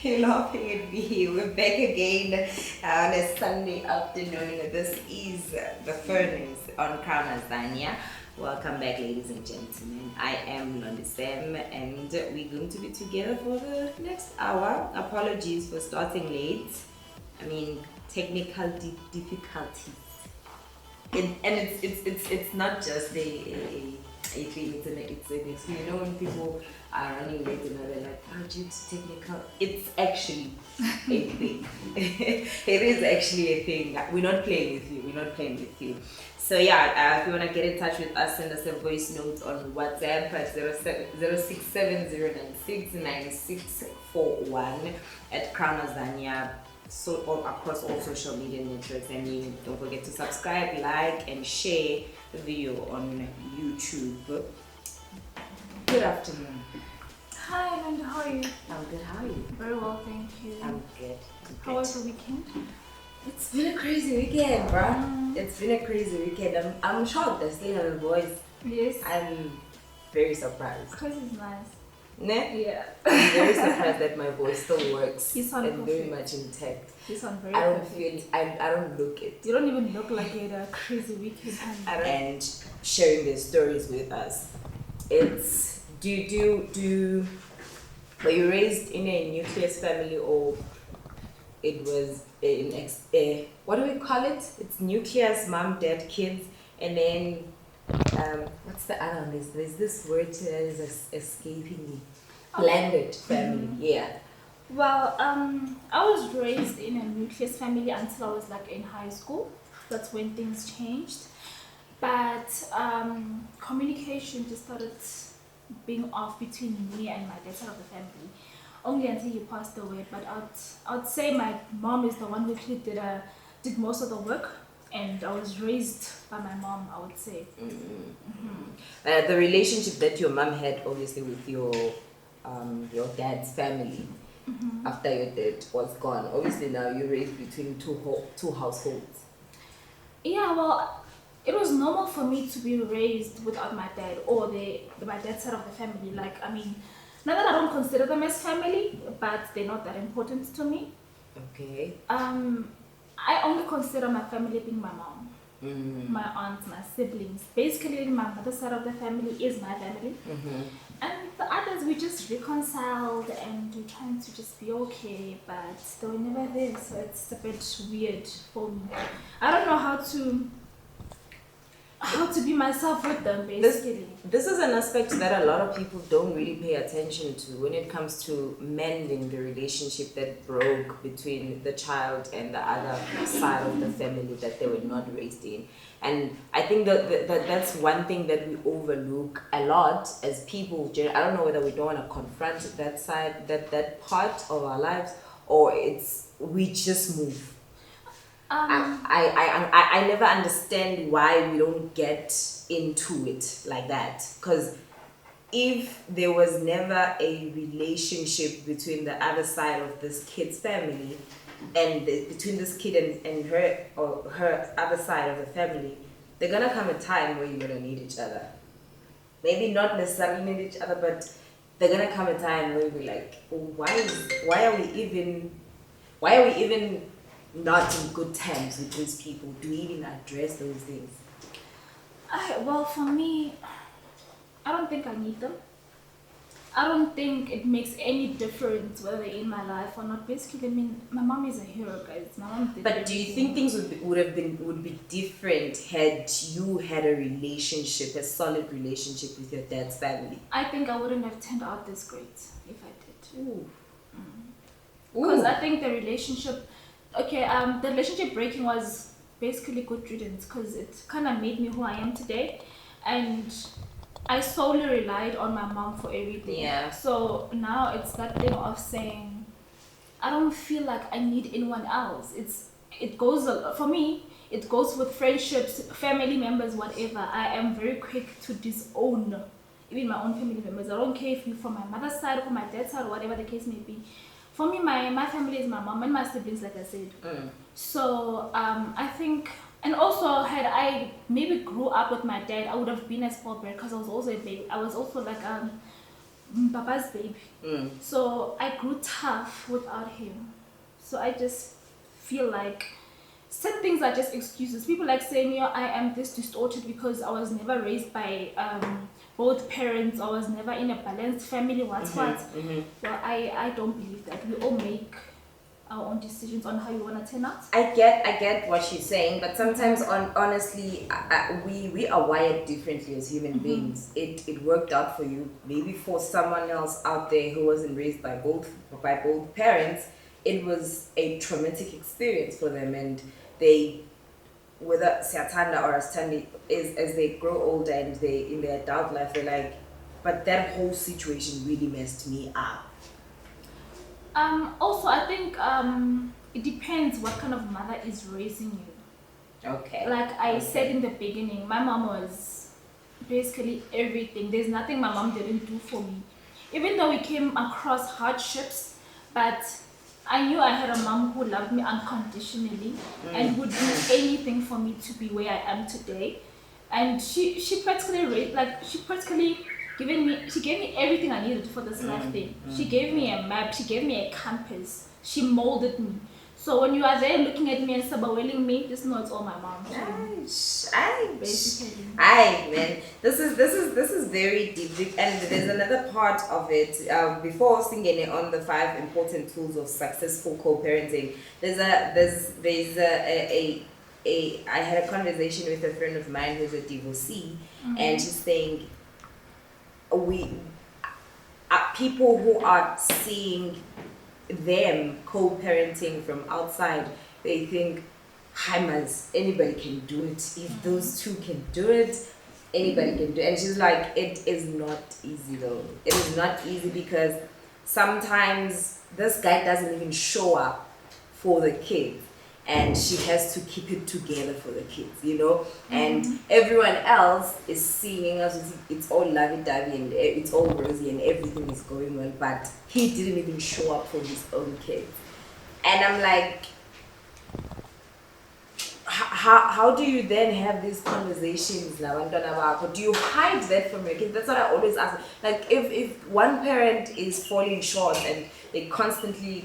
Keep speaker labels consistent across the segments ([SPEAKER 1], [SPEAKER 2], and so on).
[SPEAKER 1] You're laughing at me. We're back again on a Sunday afternoon. This is the Furnace on Crown Azania. Welcome back, ladies and gentlemen. I am Londi Sam, and we're going to be together for the next hour. Apologies for starting late. I mean, technical difficulties. And it's not just a thing, it's an excuse. You know, when people are running late and they're like, oh, due to technical, it's actually a thing. It is actually a thing. We're not playing with you. We're not playing with you. So yeah, if you want to get in touch with us, send us a voice note on WhatsApp at 0670969641 at Crown Azania, so all across all social media networks. And you don't forget to subscribe, like, and share the video on YouTube. Good afternoon.
[SPEAKER 2] Hi, Amanda. How are you?
[SPEAKER 1] I'm good. How are you?
[SPEAKER 2] Very well, thank you.
[SPEAKER 1] I'm good.
[SPEAKER 2] How was the weekend?
[SPEAKER 1] It's been a crazy weekend, bruh. It's been a crazy weekend. I'm shocked I still have a voice.
[SPEAKER 2] Yes.
[SPEAKER 1] I'm very surprised.
[SPEAKER 2] Crazy is nice.
[SPEAKER 1] Ne?
[SPEAKER 2] Yeah.
[SPEAKER 1] I'm very surprised that my voice still works
[SPEAKER 2] You sound
[SPEAKER 1] and very
[SPEAKER 2] perfect.
[SPEAKER 1] much intact.
[SPEAKER 2] You sound very
[SPEAKER 1] I don't
[SPEAKER 2] perfect.
[SPEAKER 1] feel I don't look it.
[SPEAKER 2] You don't even look like you had a crazy weekend. honey.
[SPEAKER 1] And sharing their stories with us. It's were you raised in a nucleus family, or it was what do we call it? It's nucleus, mom, dad, kids, and then what's the other one? There's this word that is escaping me. Blended family. Yeah.
[SPEAKER 2] Well, I was raised in a nucleus family until I was like in high school. That's when things changed. But communication just started being off between me and my dad side of the family. Only until he passed away. But I'd say my mom is the one who actually did most of the work, and I was raised by my mom, I would say.
[SPEAKER 1] The relationship that your mom had, obviously, with your dad's family, after your dad was gone. Obviously, now you're raised between two households.
[SPEAKER 2] Yeah, well, it was normal for me to be raised without my dad or my dad's side of the family. Like, I mean, not that I don't consider them as family, but they're not that important to me.
[SPEAKER 1] Okay.
[SPEAKER 2] I only consider my family being my mom, my aunts, my siblings. Basically, my mother's side of the family is my family. And the others, we just reconciled and we're trying to just be okay, but they were never there, so it's a bit weird for me. I don't know how to be myself with them, basically.
[SPEAKER 1] This is an aspect that a lot of people don't really pay attention to when it comes to mending the relationship that broke between the child and the other side of the family that they were not raised in. And I think that that's one thing that we overlook a lot as people. I don't know whether we don't want to confront that side, that part of our lives, or we just move. I never understand why we don't get into it like that. Because if there was never a relationship between the other side of this kid's family and between this kid and her, or her other side of the family, there's gonna come a time where you're gonna need each other. Maybe not necessarily need each other, but there's gonna come a time where you're like, oh, why are we even not in good terms with these people? Do we even address those things?
[SPEAKER 2] Well, for me, I don't think I need them. I don't think it makes any difference whether they're in my life or not. Basically, I mean, my mom is a hero, guys. My mom did
[SPEAKER 1] But do you think things would be different had you had a solid relationship with your dad's family?
[SPEAKER 2] I think I wouldn't have turned out this great if I did.
[SPEAKER 1] Ooh.
[SPEAKER 2] Because I think the relationship breaking was basically good riddance, because it kind of made me who I am today, and I solely relied on my mom for everything.
[SPEAKER 1] Yeah.
[SPEAKER 2] So now it's that thing of saying, I don't feel like I need anyone else. It goes for me. It goes with friendships, family members, whatever. I am very quick to disown even my own family members. I don't care if you're from my mother's side or from my dad's side or whatever the case may be. For me, my family is my mom and my siblings, like I said. So I think, and also had I maybe grew up with my dad, I would have been a spoiled brat, because I was also a baby. I was also like Papa's baby. So I grew tough without him. So I just feel like certain things are just excuses. People like saying, I am this distorted because I was never raised by both parents. I was never in a balanced family. What? Well, I don't believe that. We all make our own decisions on how you want to turn out.
[SPEAKER 1] I get what she's saying, but sometimes honestly, we are wired differently as human beings. It worked out for you. Maybe for someone else out there who wasn't raised by both parents, it was a traumatic experience for them, and they, whether Siatanda or Astandi, as they grow older and they in their adult life, they're like, but that whole situation really messed me up.
[SPEAKER 2] Also, I think it depends what kind of mother is raising you.
[SPEAKER 1] Okay.
[SPEAKER 2] Like I said in the beginning, my mom was basically everything. There's nothing my mom didn't do for me. Even though we came across hardships, but I knew I had a mom who loved me unconditionally and would do anything for me to be where I am today. And she practically she gave me everything I needed for this life thing. She gave me a map, she gave me a compass, she molded me. So when you are there looking at me and sabawelling me, just know it's all my mom. Basically.
[SPEAKER 1] Aye, man. This is very deep, and there's another part of it. Before singing on the 5 important tools of successful co-parenting, I had a conversation with a friend of mine who's a divorcee, and she's saying people who are seeing them co-parenting from outside, they think, anybody can do it. If those two can do it, anybody can do it. And she's like, it is not easy though. It is not easy because sometimes this guy doesn't even show up for the kids, and she has to keep it together for the kids, and everyone else is seeing us, it's all lovey-dovey and it's all rosy and everything is going well, but he didn't even show up for his own kids. And I'm like, how do you then have these conversations now? Do you hide that from your kids? That's what I always ask. Like, if one parent is falling short and they constantly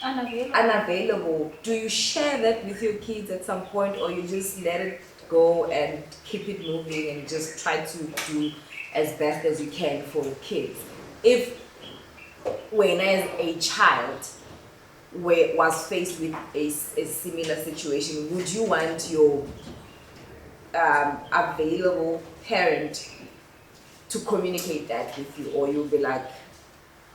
[SPEAKER 1] unavailable, do you share that with your kids at some point, or you just let it go and keep it moving and just try to do as best as you can for the kids? If when as a child was faced with a similar situation, would you want your available parent to communicate that with you, or you'll be like,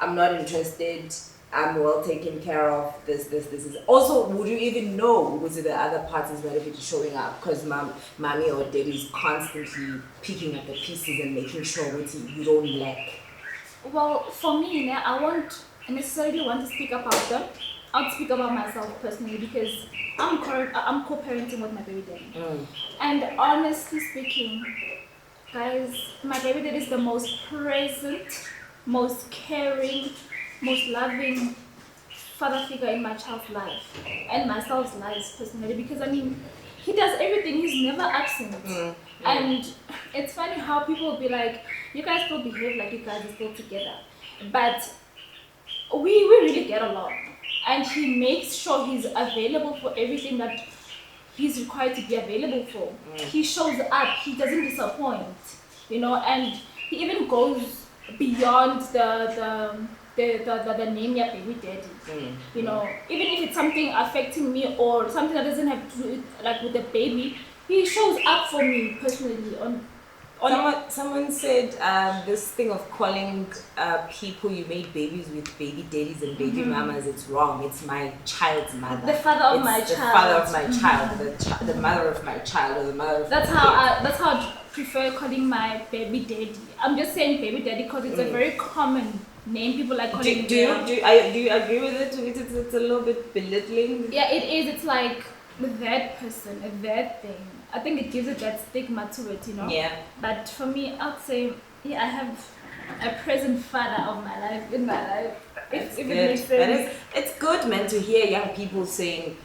[SPEAKER 1] I'm not interested, I'm well taken care of, this is. Also, would you even know was it the other parties benefit showing up? Because mommy or daddy is constantly picking up the pieces and making sure you don't lack.
[SPEAKER 2] Well, for me, I won't necessarily want to speak about them. I'll speak about myself personally because I'm co-parenting with my baby daddy. And honestly speaking, guys, my baby daddy is the most present, most caring, most loving father figure in my child's life and myself's lives personally, because he does everything, he's never absent. And it's funny how people will be like, you guys still behave like you guys are still together, but we really get along, and he makes sure he's available for everything that he's required to be available for. He shows up, he doesn't disappoint, and he even goes beyond the name your baby daddy. Even if it's something affecting me or something that doesn't have to do with the baby, he shows up for me personally.
[SPEAKER 1] Someone said this thing of calling people you made babies with baby daddies and baby mamas, it's wrong. It's my child's mother.
[SPEAKER 2] The father of my child.
[SPEAKER 1] The father of my child. The mother of my child, or the mother of
[SPEAKER 2] that's how I prefer calling my baby daddy. I'm just saying baby daddy because it's a very common name. People like calling.
[SPEAKER 1] Do you agree with it? It's a little bit belittling.
[SPEAKER 2] Yeah, it is. It's like that person, that thing. I think it gives it that stigma to it,
[SPEAKER 1] Yeah.
[SPEAKER 2] But for me, I'd say, I have a present father of my life in my life. If it makes sense.
[SPEAKER 1] It's good, man, to hear young people saying,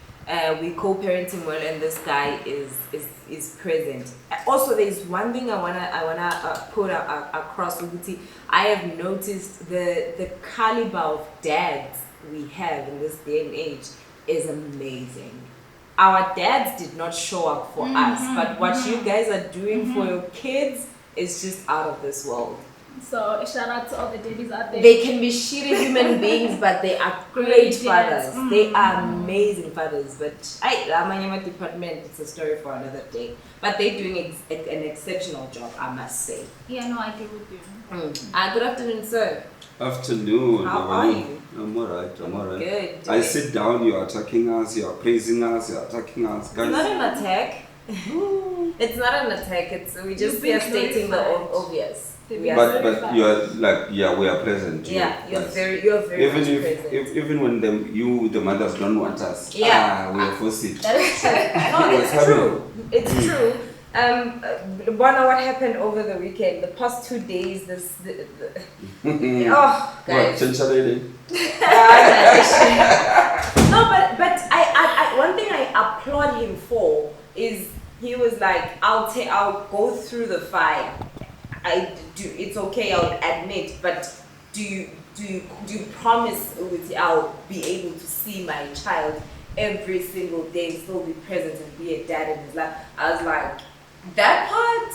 [SPEAKER 1] we co-parenting well, and this guy is present. Also, there's one thing I wanna put across with you. I have noticed the caliber of dads we have in this day and age is amazing. Our dads did not show up for us, but what you guys are doing for your kids is just out of this world.
[SPEAKER 2] So shout out to all the daddies out there.
[SPEAKER 1] They can be shitty human beings, but they are great fathers. They are amazing fathers. But Amanyama department, it's a story for another day. But they're doing an exceptional job, I must say.
[SPEAKER 2] Yeah, no, I agree with you.
[SPEAKER 1] Good afternoon, sir.
[SPEAKER 3] Afternoon.
[SPEAKER 1] How are you?
[SPEAKER 3] I'm alright.
[SPEAKER 1] Good.
[SPEAKER 3] I sit down, you are attacking us, you are praising us, you are attacking us. Guys.
[SPEAKER 1] It's not an attack. It's not an attack. We just are stating the obvious.
[SPEAKER 3] But you are like, we are present.
[SPEAKER 1] Yeah, you're very
[SPEAKER 3] even
[SPEAKER 1] much
[SPEAKER 3] if,
[SPEAKER 1] present.
[SPEAKER 3] even when the mothers don't want us, we are forced it.
[SPEAKER 1] That is true. No, it's true. It's true. Bona, what happened over the weekend? The past 2 days, oh, guys. No, but I one thing I applaud him for is he was like, I'll go through the fire. It's okay, I'll admit, but do you promise I'll be able to see my child every single day, still be present and be a dad in his life? I was like, that part,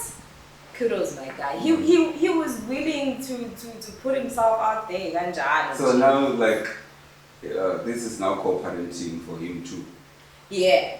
[SPEAKER 1] kudos, my guy. He was willing to put himself out there.
[SPEAKER 3] So now, like, this is now co-parenting for him too.
[SPEAKER 1] Yeah.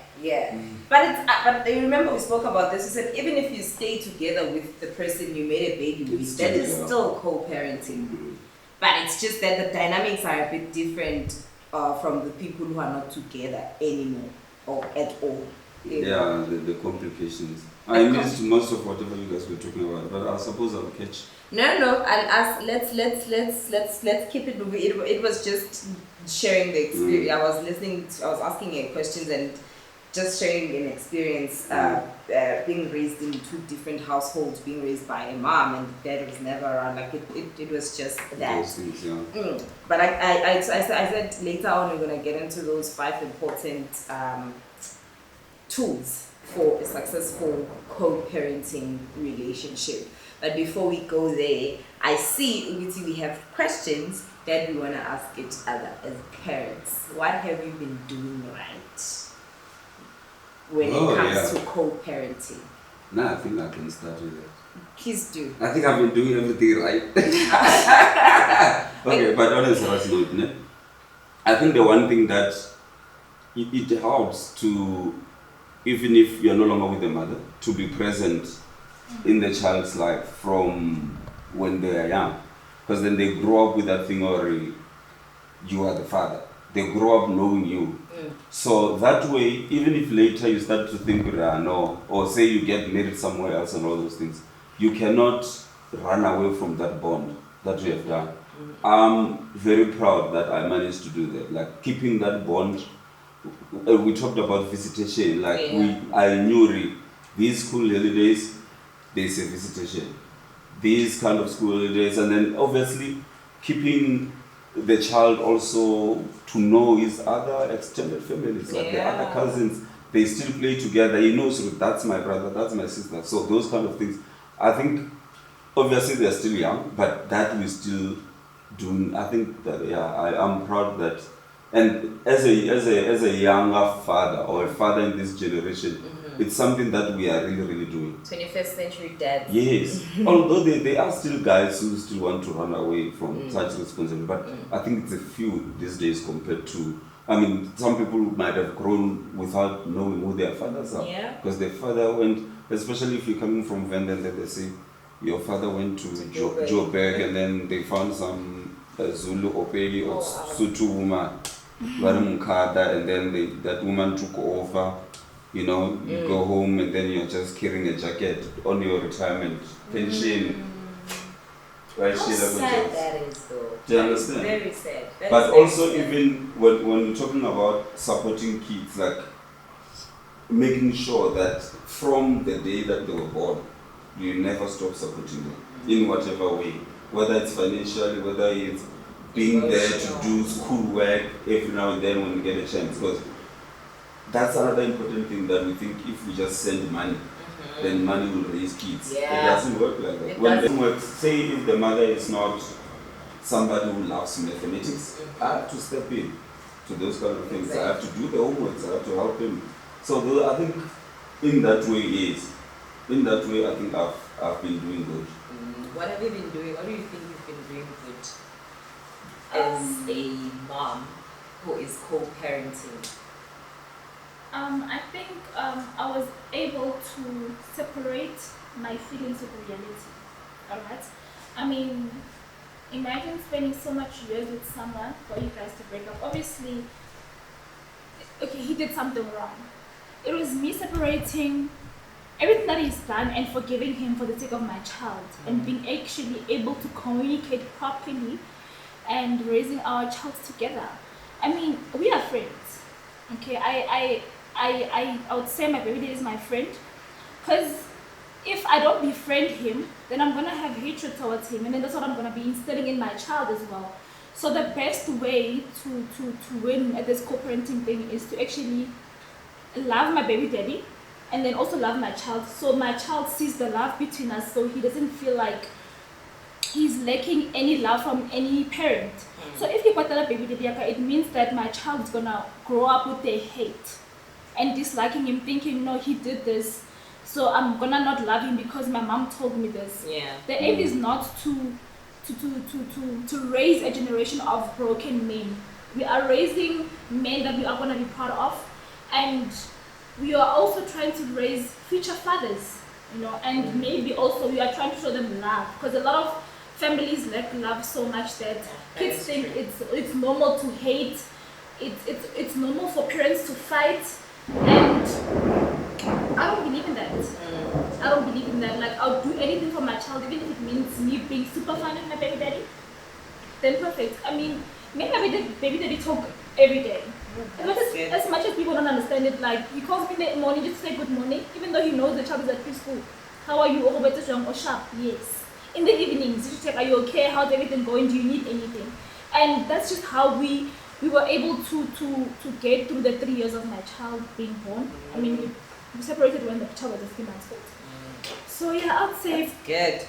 [SPEAKER 1] But you remember we spoke about this. We said even if you stay together with the person you made a baby with, that is still co-parenting. But it's just that the dynamics are a bit different from the people who are not together anymore or at all.
[SPEAKER 3] Yeah, the complications. I missed most of whatever you guys were talking about, but I suppose I'll catch.
[SPEAKER 1] No. I'll ask. Let's keep it moving. It was just sharing the experience. I was listening. I was asking you questions and just sharing an experience. Being raised in two different households, being raised by a mom and dad was never around. Like it was just that.
[SPEAKER 3] Those things, yeah.
[SPEAKER 1] But I said later on we're gonna get into those 5 important tools for a successful co-parenting relationship. But before we go there, I see we have questions that we want to ask each other as parents. What have you been doing right when it comes to co-parenting?
[SPEAKER 3] Nah, I think I can start with that.
[SPEAKER 1] Please do.
[SPEAKER 3] I think I've been doing everything right. Okay, but honestly, I think the one thing that it helps to, even if you're no longer with the mother, to be present in the child's life from when they are young. Because then they grow up with that thing already, you are the father. They grow up knowing you. So that way, even if later you start to think, no, or say you get married somewhere else and all those things, you cannot run away from that bond that you have done. I'm very proud that I managed to do that, like keeping that bond. We talked about visitation, I knew these school holidays, there's a visitation. These kind of school holidays, and then obviously keeping the child also to know his other extended families, like the other cousins, they still play together. He knows, that's my brother, that's my sister. So those kind of things. I think obviously they're still young, but that we still do. I think that I'm proud that. And as a younger father or a father in this generation, it's something that we are really doing.
[SPEAKER 1] 21st century dads.
[SPEAKER 3] Yes. Although there are still guys who still want to run away from such responsibility, but I think it's a few these days compared to, some people might have grown without knowing who their fathers are.
[SPEAKER 1] Yeah.
[SPEAKER 3] Because their father went, especially if you're coming from Venda, then they say, your father went to Joburg and then they found some Zulu Opeli or Sutu woman. And then that woman took over, you go home and then you're just carrying a jacket on your retirement pension. Right?
[SPEAKER 1] How sad that is though.
[SPEAKER 3] Do you understand?
[SPEAKER 1] Very sad.
[SPEAKER 3] But also even when you're talking about supporting kids, like making sure that from the day that they were born, you never stop supporting them in whatever way, whether it's financially, whether it's being there to do school work every now and then when you get a chance. Because that's another important thing that we think if we just send money, then money will raise kids.
[SPEAKER 1] Yeah.
[SPEAKER 3] It doesn't work like that.
[SPEAKER 1] It
[SPEAKER 3] When
[SPEAKER 1] doesn't.
[SPEAKER 3] it works, say if the mother is not somebody who loves mathematics, I have to step in to those kind of things. I have to do the homework, I have to help him. So I think in that way, yes. In that way, I think I've been doing good.
[SPEAKER 1] What have you been doing? What do you think you've been doing good as a mom who is co-parenting?
[SPEAKER 2] I think I was able to separate my feelings with reality. Alright? I mean, imagine spending so much years with someone for you guys to break up. Obviously, okay, he did something wrong. It was me separating everything that he's done and forgiving him for the sake of my child and being actually able to communicate properly and raising our child together. I mean, we are friends. Okay, I would say my baby daddy is my friend, because if I don't befriend him, then I'm gonna have hatred towards him, and then that's what I'm gonna be instilling in my child as well. So the best way to win at this co-parenting thing is to actually love my baby daddy and then also love my child, so my child sees the love between us, so he doesn't feel like he's lacking any love from any parent. So if you patala baby daddy, it means that my child is gonna grow up with their hate and disliking him, thinking, no, he did this, so I'm gonna not love him because my mom told me this.
[SPEAKER 1] Yeah.
[SPEAKER 2] The aim is not to raise a generation of broken men. We are raising men that we are gonna be proud of, and we are also trying to raise future fathers, and maybe also we are trying to show them love, because a lot of families lack love so much that kids think it's normal to hate. It's normal for parents to fight, and I don't believe in that. I don't believe in that. Like, I'll do anything for my child, even if it means me being super fun with my baby daddy. Then perfect. I mean, me and my baby daddy talk every day. As much as people don't understand it, like, he calls me in the morning just to say good morning, even though he knows the child is at preschool. How are you? Or sharp? Yes. In the evenings, you check, are you okay? How's everything going? Do you need anything? And that's just how we were able to get through the 3 years of my child being born. I mean, we separated when the child was a few months old. So yeah, I'd say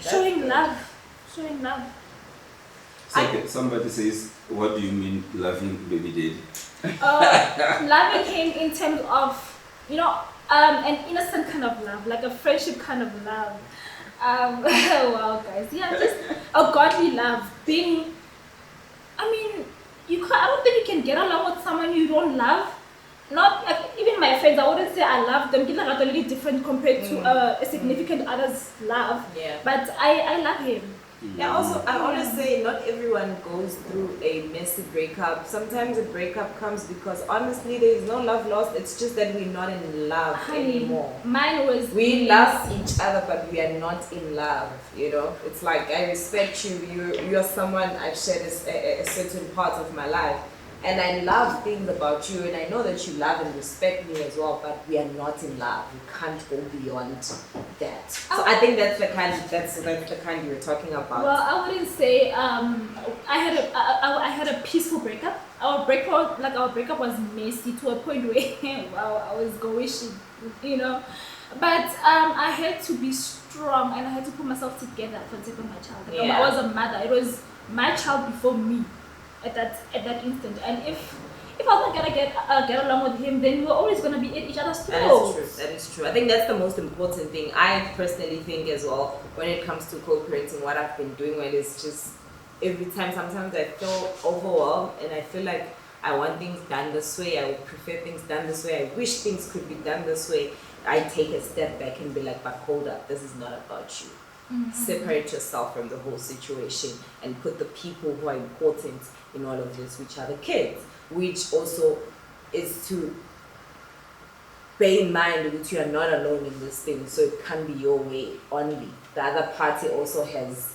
[SPEAKER 2] showing love. Showing love.
[SPEAKER 3] Somebody says, what do you mean loving baby daddy?
[SPEAKER 2] Loving him in terms of, an innocent kind of love, like a friendship kind of love. Wow, guys, yeah, just a godly love. I don't think you can get along with someone you don't love. Not like, even my friends, I wouldn't say I love them. It's like totally different compared to a significant other's love.
[SPEAKER 1] Yeah.
[SPEAKER 2] But I love him.
[SPEAKER 1] Yeah, also, I always say not everyone goes through a messy breakup. Sometimes a breakup comes because honestly there is no love lost, it's just that we're not in love anymore.
[SPEAKER 2] Mine was...
[SPEAKER 1] We love each other, but we are not in love, It's like, I respect you, you're someone I've shared a certain part of my life. And I love things about you, and I know that you love and respect me as well, but we are not in love. We can't go beyond that. So I think that's the kind you were talking about.
[SPEAKER 2] Well, I wouldn't say I had a peaceful breakup. Our breakup was messy to a point where wow, I was going shit, But I had to be strong, and I had to put myself together for the sake of my child. I was a mother. It was my child before me. At that instant, and if I wasn't gonna get along with him, then we were always gonna be at each other's throats.
[SPEAKER 1] That is true. I think that's the most important thing. I personally think as well, when it comes to co-parenting, what I've been doing is just every time. Sometimes I feel overwhelmed, and I feel like I want things done this way. I would prefer things done this way. I wish things could be done this way. I take a step back and be like, but hold up, this is not about you. Separate yourself from the whole situation and put the people who are important in all of this, which are the kids, which also is to bear in mind that you are not alone in this thing, so it can't be your way only. The other party also has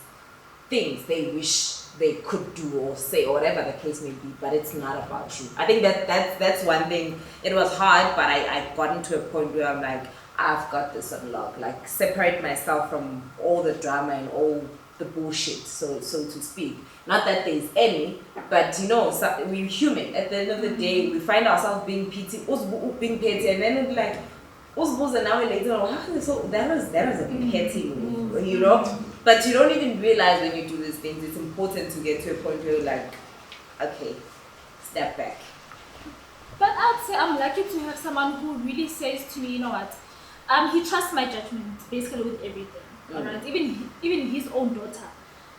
[SPEAKER 1] things they wish they could do or say, or whatever the case may be, but it's not about you. I think that's one thing. It was hard, but I got into a point where I'm like, I've got this on lock. Like, separate myself from all the drama and all the bullshit, so to speak. Not that there's any, but we're human. At the end of the day, we find ourselves being petty, and then we're like, and now later, so that was a petty move, But you don't even realize when you do these things. It's important to get to a point where you're like, okay, step back.
[SPEAKER 2] But I'd say I'm lucky to have someone who really says to me, you know what, he trusts my judgment basically with everything. Alright, even his own daughter.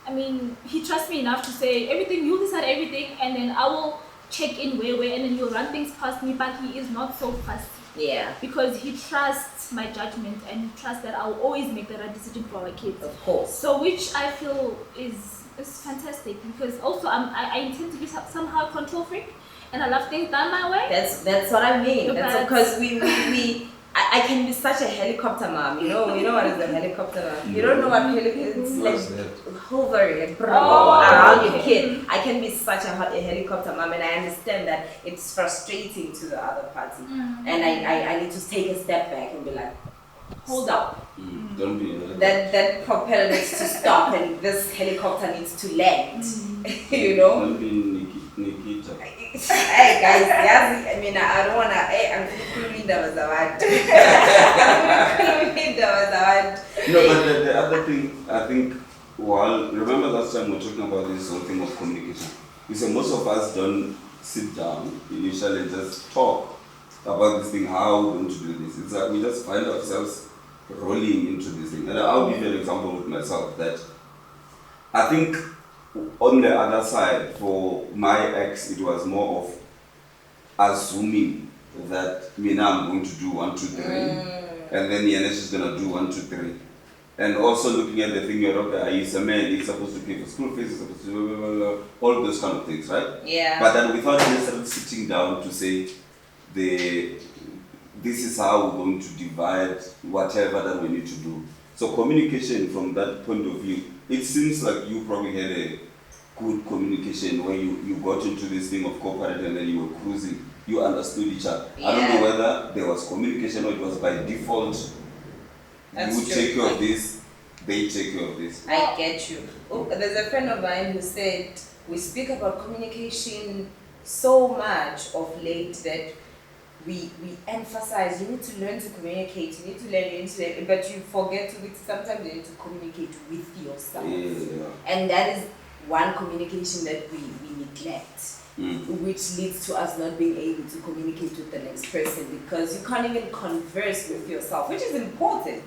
[SPEAKER 2] I mean, he trusts me enough to say everything. You decide everything, and then I will check in where, and then he'll run things past me. But he is not so fussy.
[SPEAKER 1] Yeah.
[SPEAKER 2] Because he trusts my judgment, and he trusts that I'll always make the right decision for our kids.
[SPEAKER 1] Of course.
[SPEAKER 2] So, which I feel is fantastic, because also I intend to be somehow a control freak, and I love things done my way.
[SPEAKER 1] That's what I mean. That's because I can be such a helicopter mom. You know what is a helicopter mom? You don't know what helicopter is, like hovering, like around your kid. I can be such a helicopter mom, and I understand that it's frustrating to the other party. And I need to take a step back and be like, hold up.
[SPEAKER 3] Don't be
[SPEAKER 1] that propeller needs to stop, and this helicopter needs to land.
[SPEAKER 3] Don't be Nikita.
[SPEAKER 1] Hey guys, yes, I mean I don't wanna. I'm feeling that was a word.
[SPEAKER 3] No, but the other thing, I think, remember last time we were talking about this whole thing of communication. You say most of us don't sit down initially and just talk about this thing, how we're going to do this. It's like we just find ourselves rolling into this thing. And I'll give you an example with myself that I think on the other side, for my ex, it was more of assuming that I'm going to do 1, 2, 3, and then Yanesh is going to do 1, 2, 3. And also looking at the thing, he's a man, he's supposed to pay for school fees, he's supposed to blah, blah, blah, all those kind of things, right?
[SPEAKER 1] Yeah.
[SPEAKER 3] But then without necessarily sitting down to say, this is how we're going to divide whatever that we need to do. So communication from that point of view, it seems like you probably had a good communication where you got into this thing of corporate and then you were cruising. You understood each other. Yeah. I don't know whether there was communication or it was by default.
[SPEAKER 1] That's
[SPEAKER 3] you take care of this, they take care of this.
[SPEAKER 1] I get you. There's a friend of mine who said, we speak about communication so much of late that we emphasize you need to learn to communicate, you need to learn, but you forget to sometimes you need to communicate with yourself.
[SPEAKER 3] Yeah.
[SPEAKER 1] And that is one communication that we neglect, which leads to us not being able to communicate with the next person because you can't even converse with yourself, which is important.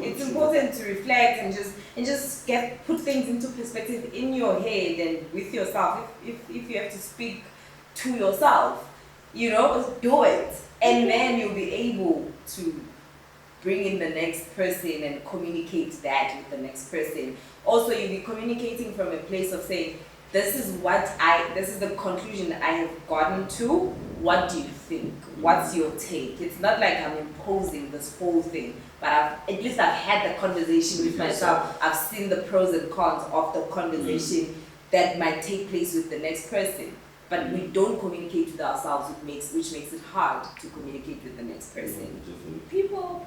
[SPEAKER 1] It's important to reflect and just put things into perspective in your head and with yourself. If you have to speak to yourself, do it, and then you'll be able to bring in the next person and communicate that with the next person. Also, you'll be communicating from a place of saying, this is the conclusion I have gotten to. What do you think? What's your take? It's not like I'm imposing this whole thing, but at least I've had the conversation with myself. I've seen the pros and cons of the conversation that might take place with the next person. But we don't communicate with ourselves, which makes it hard to communicate with the next person.
[SPEAKER 2] People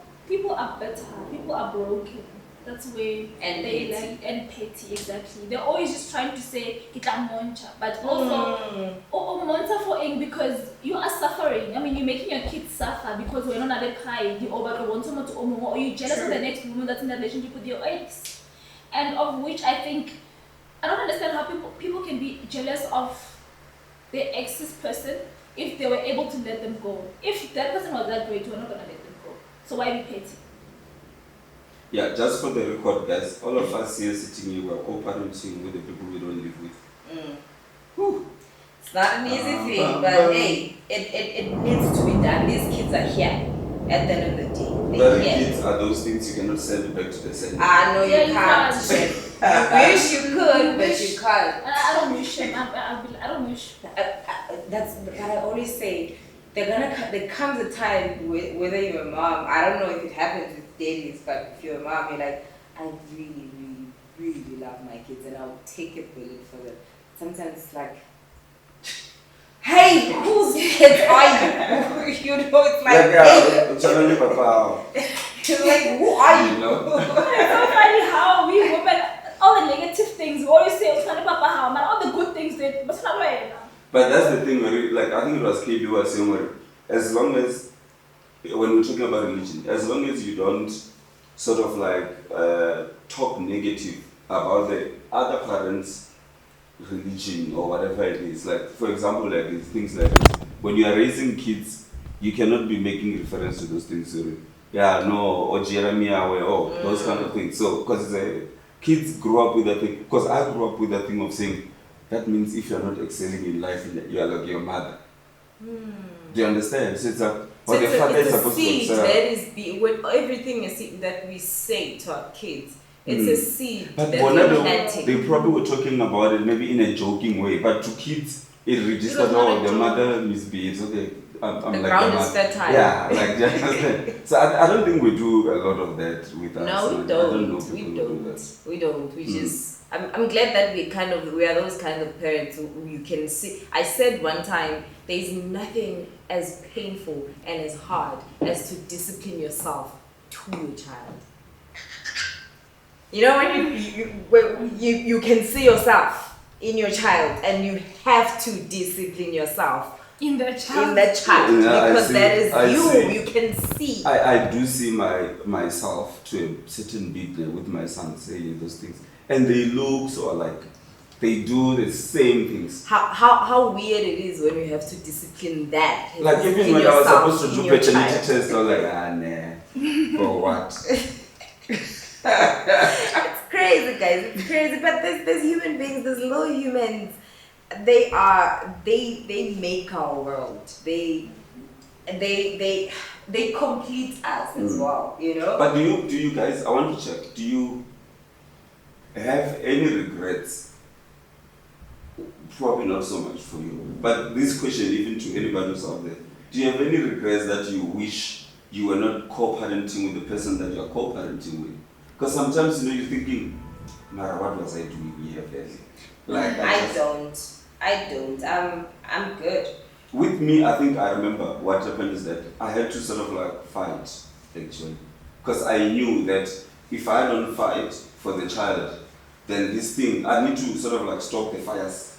[SPEAKER 2] are bitter. People are broken. That's where and petty, exactly. They're always just trying to say kita moncha, but also moncha for ing because you are suffering. I mean, you're making your kids suffer because we're not at kai. Or you're jealous of the next woman that's in a relationship with your ex, and of which I think I don't understand how people can be jealous of their ex's person if they were able to let them go. If that person was that great, we're not gonna let them go. So why be petty?
[SPEAKER 3] Yeah, just for the record, guys, all of us here sitting here, we're co-parenting with the people we don't live with.
[SPEAKER 1] It's not an easy thing, but hey, it needs to be done. These kids are here at the end of the day.
[SPEAKER 3] But the kids are those things you cannot send back to the sender.
[SPEAKER 1] No, you can't. You wish you could, but you can't.
[SPEAKER 2] I don't wish him. I don't wish.
[SPEAKER 1] That's what I always say. There comes a time whether you're a mom. I don't know if it happens with daddies, but if you're a mom, you're like, I really, really, really love my kids, and I'll take a bullet for them. Sometimes it's like, hey, whose kids are you? It's like, hey.
[SPEAKER 3] Papa.
[SPEAKER 1] It's like, who are you?
[SPEAKER 2] It's so funny how we women all the negative things. We always say, Papa, how, but all the good things, but not right now.
[SPEAKER 3] But that's the thing, where like I think it was KB was saying, where as long as, when we're talking about religion, as long as you don't sort of like talk negative about the other parents' religion or whatever it is, like for example, like these things like when you are raising kids, you cannot be making reference to those things. Yeah, no, or Jeremiah, or those kind of things. So, because kids grow up with that thing, because I grew up with that thing of saying, that means if you're not excelling in life, you are like your mother. Do you understand? So it's like,
[SPEAKER 1] so
[SPEAKER 3] the father is
[SPEAKER 1] it's a
[SPEAKER 3] supposed
[SPEAKER 1] seed
[SPEAKER 3] to
[SPEAKER 1] that is when everything is seed that we say to our kids. It's a seed
[SPEAKER 3] But
[SPEAKER 1] that we're planting.
[SPEAKER 3] they probably were talking about it maybe in a joking way, but to kids, it registered,
[SPEAKER 1] not a
[SPEAKER 3] the
[SPEAKER 1] joke.
[SPEAKER 3] mother misbehaves. Okay, I'm
[SPEAKER 1] The
[SPEAKER 3] like
[SPEAKER 1] ground
[SPEAKER 3] the
[SPEAKER 1] is
[SPEAKER 3] mother.
[SPEAKER 1] fertile.
[SPEAKER 3] Yeah, like just so I don't think we do a lot of that with us.
[SPEAKER 1] No, we
[SPEAKER 3] I don't
[SPEAKER 1] don't.
[SPEAKER 3] know
[SPEAKER 1] We
[SPEAKER 3] people who do
[SPEAKER 1] don't.
[SPEAKER 3] that.
[SPEAKER 1] We don't. We just. I'm glad that we are those kind of parents who you can see. I said one time, there's nothing as painful and as hard as to discipline yourself to your child. You know when you can see yourself in your child and you have to discipline yourself
[SPEAKER 2] In the child.
[SPEAKER 1] in that child
[SPEAKER 3] Yeah,
[SPEAKER 1] because that is you.
[SPEAKER 3] see.
[SPEAKER 1] You can see.
[SPEAKER 3] I do see myself to a certain bit with my son saying those things, and they look so like they do the same things.
[SPEAKER 1] How weird it is when you have to discipline that.
[SPEAKER 3] Like even
[SPEAKER 1] Discipline
[SPEAKER 3] when I was
[SPEAKER 1] yourself
[SPEAKER 3] supposed to
[SPEAKER 1] in
[SPEAKER 3] do
[SPEAKER 1] your
[SPEAKER 3] paternity
[SPEAKER 1] child.
[SPEAKER 3] test, I was like, nah, for what?
[SPEAKER 1] It's crazy, guys. It's crazy. But there's human beings, there's little humans. They make our world. They complete us as well, you know?
[SPEAKER 3] But do you guys, I want to check, do you have any regrets? Probably not so much for you, but this question even to anybody who's out there, do you have any regrets that you wish you were not co-parenting with the person that you're co-parenting with? Because sometimes, you know, you're thinking, Mara, what was I doing here, Fairly? Like,
[SPEAKER 1] I don't. I'm good.
[SPEAKER 3] With me, I think I remember what happened is that I had to sort of like fight, actually. Because I knew that if I don't fight for the child, then this thing, I need to sort of like stop the fires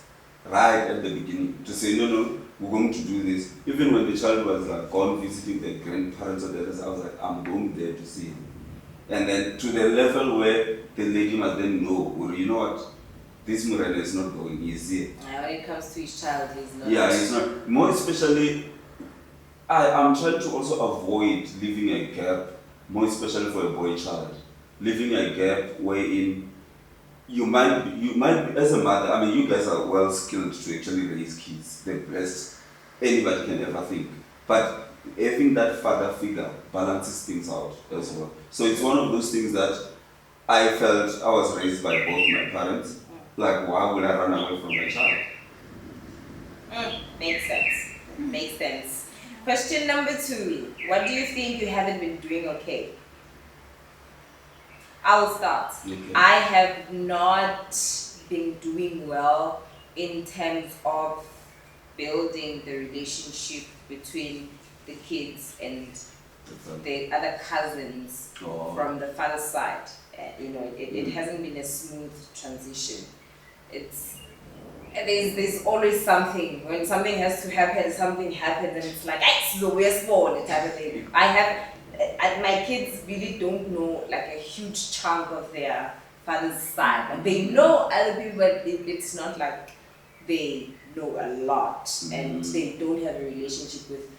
[SPEAKER 3] right at the beginning to say, no, we're going to do this. Even when the child was like gone visiting the grandparents or the others, I was like, I'm going there to see him. And then to the level where the lady must then know, well, you know what, this Murena is not going easy.
[SPEAKER 1] When it comes to his child, he's not.
[SPEAKER 3] Yeah, he's not. More especially, I'm trying to also avoid leaving a gap, more especially for a boy child, leaving a gap wherein you might be, as a mother, I mean, you guys are well skilled to actually raise kids, the best anybody can ever think. But having that father figure balances things out as well. So it's one of those things that I felt I was raised by both my parents. Like, why would I run away from my child?
[SPEAKER 1] Makes sense. Makes sense. Question number 2. What do you think you haven't been doing okay? I'll start.
[SPEAKER 3] Okay.
[SPEAKER 1] I have not been doing well in terms of building the relationship between the kids and the other cousins from the father's side. It hasn't been a smooth transition. There's always something. When something has to happen, something happens, and it's like, so we're small, type of thing. My kids really don't know like a huge chunk of their father's side. But they know other people, but it's not like they know a lot, and they don't have a relationship with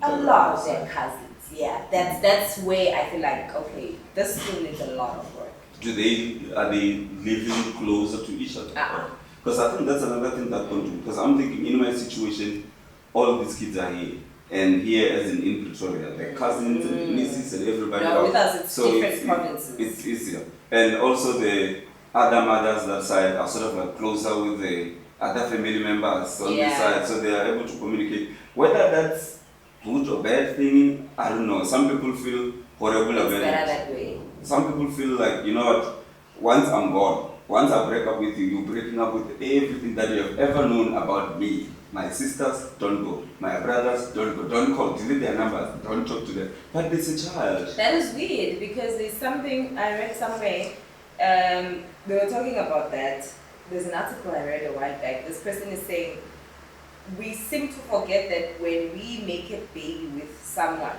[SPEAKER 1] a lot of their cousins. Yeah, that's where I feel like, okay, this still needs a lot of work.
[SPEAKER 3] Are they living closer to each other? Because I think that's another thing that can do. Because I'm thinking in my situation, all of these kids are here. And here, as in Pretoria, the cousins and the nieces and everybody else.
[SPEAKER 1] With us, it's different provinces.
[SPEAKER 3] It's easier. And also the other mothers that side are sort of like closer with the other family members on this side, so they are able to communicate. Whether that's good or bad thing, I don't know. Some people feel horrible about it.
[SPEAKER 1] It's better that way.
[SPEAKER 3] Some people feel like, you know what, once I'm gone, once I break up with you, you're breaking up with everything that you have ever known about me. My sisters, don't go. My brothers, don't go. Don't call. Delete their numbers. Don't talk to them. But it's a child.
[SPEAKER 1] That is weird because there's something I read somewhere. They were talking about that. There's an article I read a while back. This person is saying we seem to forget that when we make a baby with someone,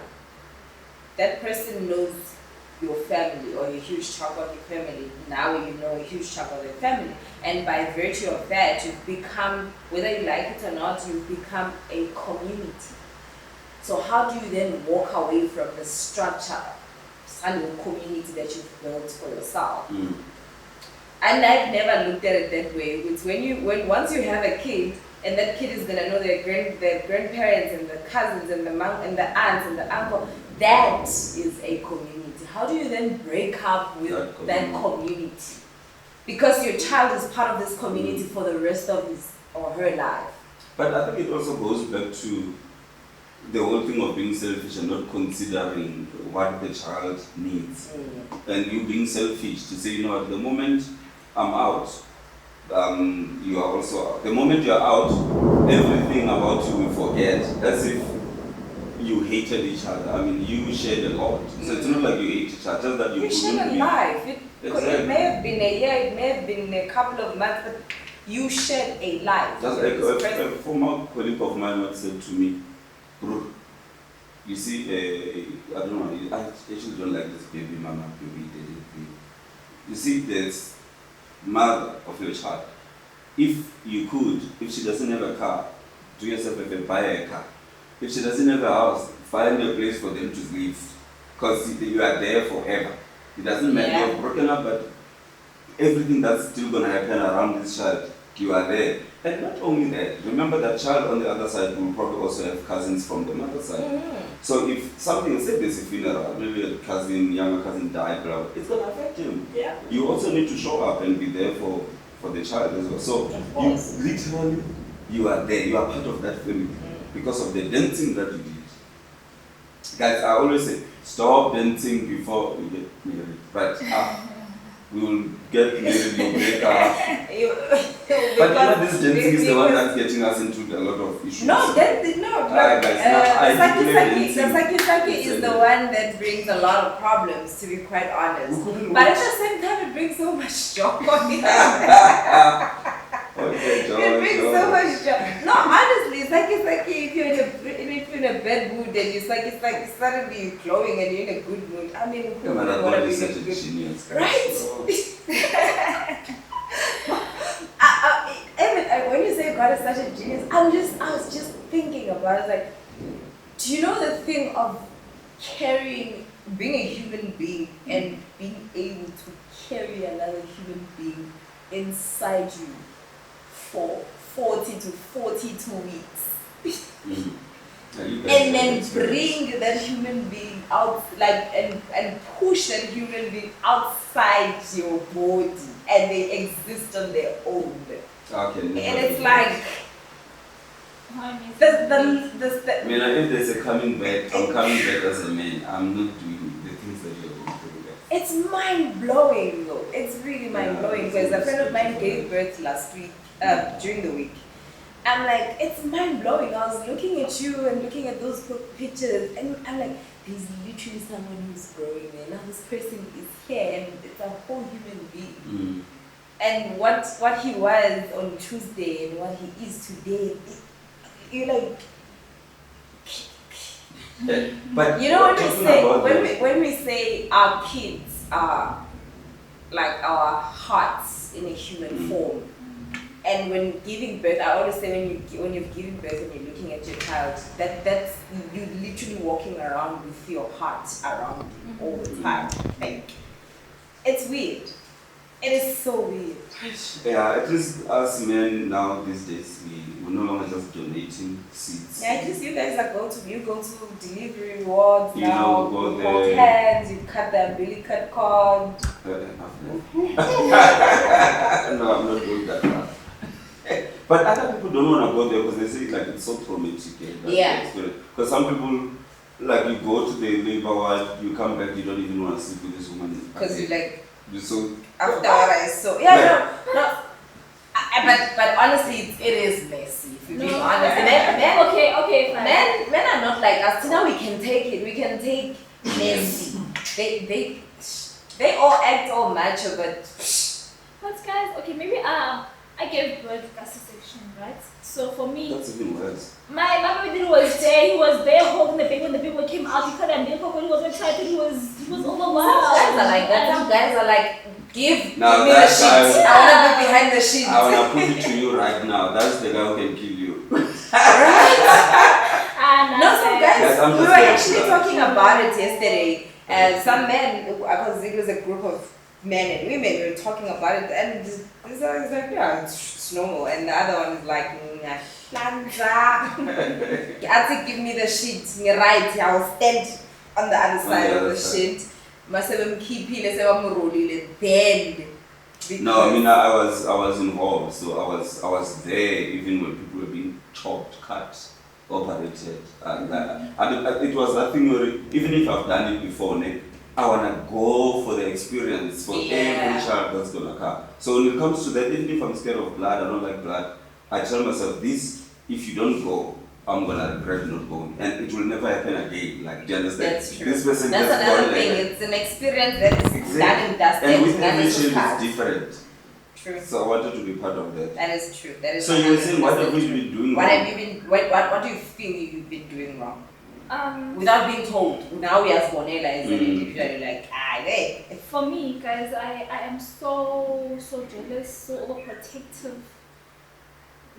[SPEAKER 1] that person knows your family or a huge chunk of your family. Now you know a huge chunk of your family. And by virtue of that, you've become, whether you like it or not, you've become a community. So how do you then walk away from the structure and the community that you've built for yourself?
[SPEAKER 3] Mm.
[SPEAKER 1] And I've never looked at it that way. It's when once you have a kid, and that kid is gonna know their grandparents and the cousins and the mom and the aunts and the uncle. That is a community. How do you then break up with that community? Because your child is part of this community for the rest of his or her life.
[SPEAKER 3] But I think it also goes back to the whole thing of being selfish and not considering what the child needs. And you being selfish to say, you know, at the moment I'm out, you are also out. The moment you are out, everything about you will forget, as if you hated each other. I mean, you shared a lot. So it's not like you hate each other, just that you
[SPEAKER 1] shared a life. It may have been a year, it may have been a couple of months, but you shared a life.
[SPEAKER 3] Just like a former colleague of mine once said to me, bro, you see, I don't know, I actually don't like this baby mama, baby daddy. You see, there's mother of your child. If you could, if she doesn't have a car, do yourself a favor, buy a car. If she doesn't have a house, find a place for them to live. Because you are there forever. It doesn't matter, you're broken up, but everything that's still going to happen around this child, you are there. And not only that, remember that child on the other side will probably also have cousins from the mother side. Mm-hmm. So if something, say there's a funeral, maybe a cousin, younger cousin died, blah, it's going to affect him. Yeah. You also need to show up and be there for the child as well. So you literally, you are there, you are part of that family because of the dancing that you did. Guys, I always say, stop dancing before you get married. But we will get married, you'll break up. But this dancing is the one that's getting us into a lot of issues.
[SPEAKER 1] No, dancing, no. Saki is the one that brings a lot of problems, to be quite honest. But at the same time, it brings so much joy.
[SPEAKER 3] Okay, joy,
[SPEAKER 1] it brings so much joy. No, honestly, it's like if you're in a bad mood and it's like suddenly you're glowing and you're in a good mood. I mean, who would want to be in a good mood? Right? When you say God is such a genius, I was just thinking about it. Like, do you know the thing of being a human being and being able to carry another human being inside you for 40 to 42 weeks? And then bring that human being out, like, and push that human being outside your body, and they exist on their own.
[SPEAKER 3] Okay.
[SPEAKER 1] And it's like,
[SPEAKER 3] I mean, if there's a coming back, I'm coming back as a man. I'm not doing the things that you're going through.
[SPEAKER 1] It's mind blowing, though. It's really mind blowing because a friend of mine gave birth last week, during the week. I'm like, it's mind blowing. I was looking at you and looking at those pictures, and I'm like, there's literally someone who's growing, and now this person is here, and it's a whole human being. And what he was on Tuesday and what he is today, you're like,
[SPEAKER 3] but
[SPEAKER 1] you know when we say our kids are like our hearts in a human form. And when giving birth, I always say when you're giving birth and you're looking at your child, that's you literally walking around with your heart around you all the time. Like, it's weird. It is so weird.
[SPEAKER 3] Yeah, at least us men now these days, we're no longer just donating seeds.
[SPEAKER 1] Yeah, at least you guys go to delivery wards
[SPEAKER 3] you
[SPEAKER 1] now.
[SPEAKER 3] Go
[SPEAKER 1] you
[SPEAKER 3] there.
[SPEAKER 1] hold hands, you cut the umbilical cord.
[SPEAKER 3] No, I'm not doing that now. But other people don't want to go there because they say like it's so traumatic.
[SPEAKER 1] Yeah.
[SPEAKER 3] Because some people, like, you go to the labor ward, you come back, you don't even want to sleep with this woman.
[SPEAKER 1] Because you like.
[SPEAKER 3] You're so.
[SPEAKER 1] After what I saw. Yeah, no. But honestly, it is messy. If you're being honest.
[SPEAKER 2] Okay, fine.
[SPEAKER 1] Men are not like us. Now we can take it. We can take messy. They They all act all macho, but
[SPEAKER 2] But guys, okay, maybe I gave birth as a section, right? So for me,
[SPEAKER 3] That's even worse.
[SPEAKER 2] my baby was there. He was there holding the baby when the baby came out. He couldn't handle it when he was excited. He was overwhelmed.
[SPEAKER 1] some guys are like that. Some guys are like, give
[SPEAKER 3] Now
[SPEAKER 1] me the
[SPEAKER 3] that
[SPEAKER 1] sheets.
[SPEAKER 3] guy-
[SPEAKER 1] I want to be behind the sheets.
[SPEAKER 3] I wanna put it to you right now. That's the guy who can kill you.
[SPEAKER 2] And
[SPEAKER 1] No, some guys.
[SPEAKER 3] Yes, I'm
[SPEAKER 1] We
[SPEAKER 3] just
[SPEAKER 1] were
[SPEAKER 3] saying
[SPEAKER 1] actually
[SPEAKER 3] that.
[SPEAKER 1] talking about it yesterday. Some men, because it was a group of men and women, we were talking about it, and this one is like, yeah, it's normal, and the other one is like, Hlanza. Ati, give me the sheet. You're right. I will stand on the other side
[SPEAKER 3] the
[SPEAKER 1] of
[SPEAKER 3] other
[SPEAKER 1] the
[SPEAKER 3] side.
[SPEAKER 1] sheet. Masebe mkhiphile sebamrolile then.
[SPEAKER 3] No, I mean I was involved, so I was there even when people were being chopped, cut, operated, and it was that thing where even if I've done it before, Nick, I wanna go for the experience for every child that's gonna come. So when it comes to that, even if I'm scared of blood, I don't like blood. I tell myself this: if you don't go, I'm gonna regret not going, and it will never happen again. Like, do you understand?
[SPEAKER 1] That's true.
[SPEAKER 3] This person
[SPEAKER 1] That's
[SPEAKER 3] just
[SPEAKER 1] another
[SPEAKER 3] gone
[SPEAKER 1] thing.
[SPEAKER 3] like that.
[SPEAKER 1] It's an experience that is
[SPEAKER 3] Exactly.
[SPEAKER 1] done and dusted.
[SPEAKER 3] And with
[SPEAKER 1] none
[SPEAKER 3] every
[SPEAKER 1] is
[SPEAKER 3] child
[SPEAKER 1] past.
[SPEAKER 3] is different.
[SPEAKER 1] True.
[SPEAKER 3] So I wanted to be part of that.
[SPEAKER 1] That is true. That is.
[SPEAKER 3] So you were saying, what
[SPEAKER 1] 100%
[SPEAKER 3] have we
[SPEAKER 1] true.
[SPEAKER 3] been doing
[SPEAKER 1] What
[SPEAKER 3] wrong?
[SPEAKER 1] have you been? What do you feel you've been doing wrong?
[SPEAKER 2] Without
[SPEAKER 1] Without being told. Now we are Bonella as an individual. You're like, hey.
[SPEAKER 2] for me, guys, I am so jealous, so overprotective.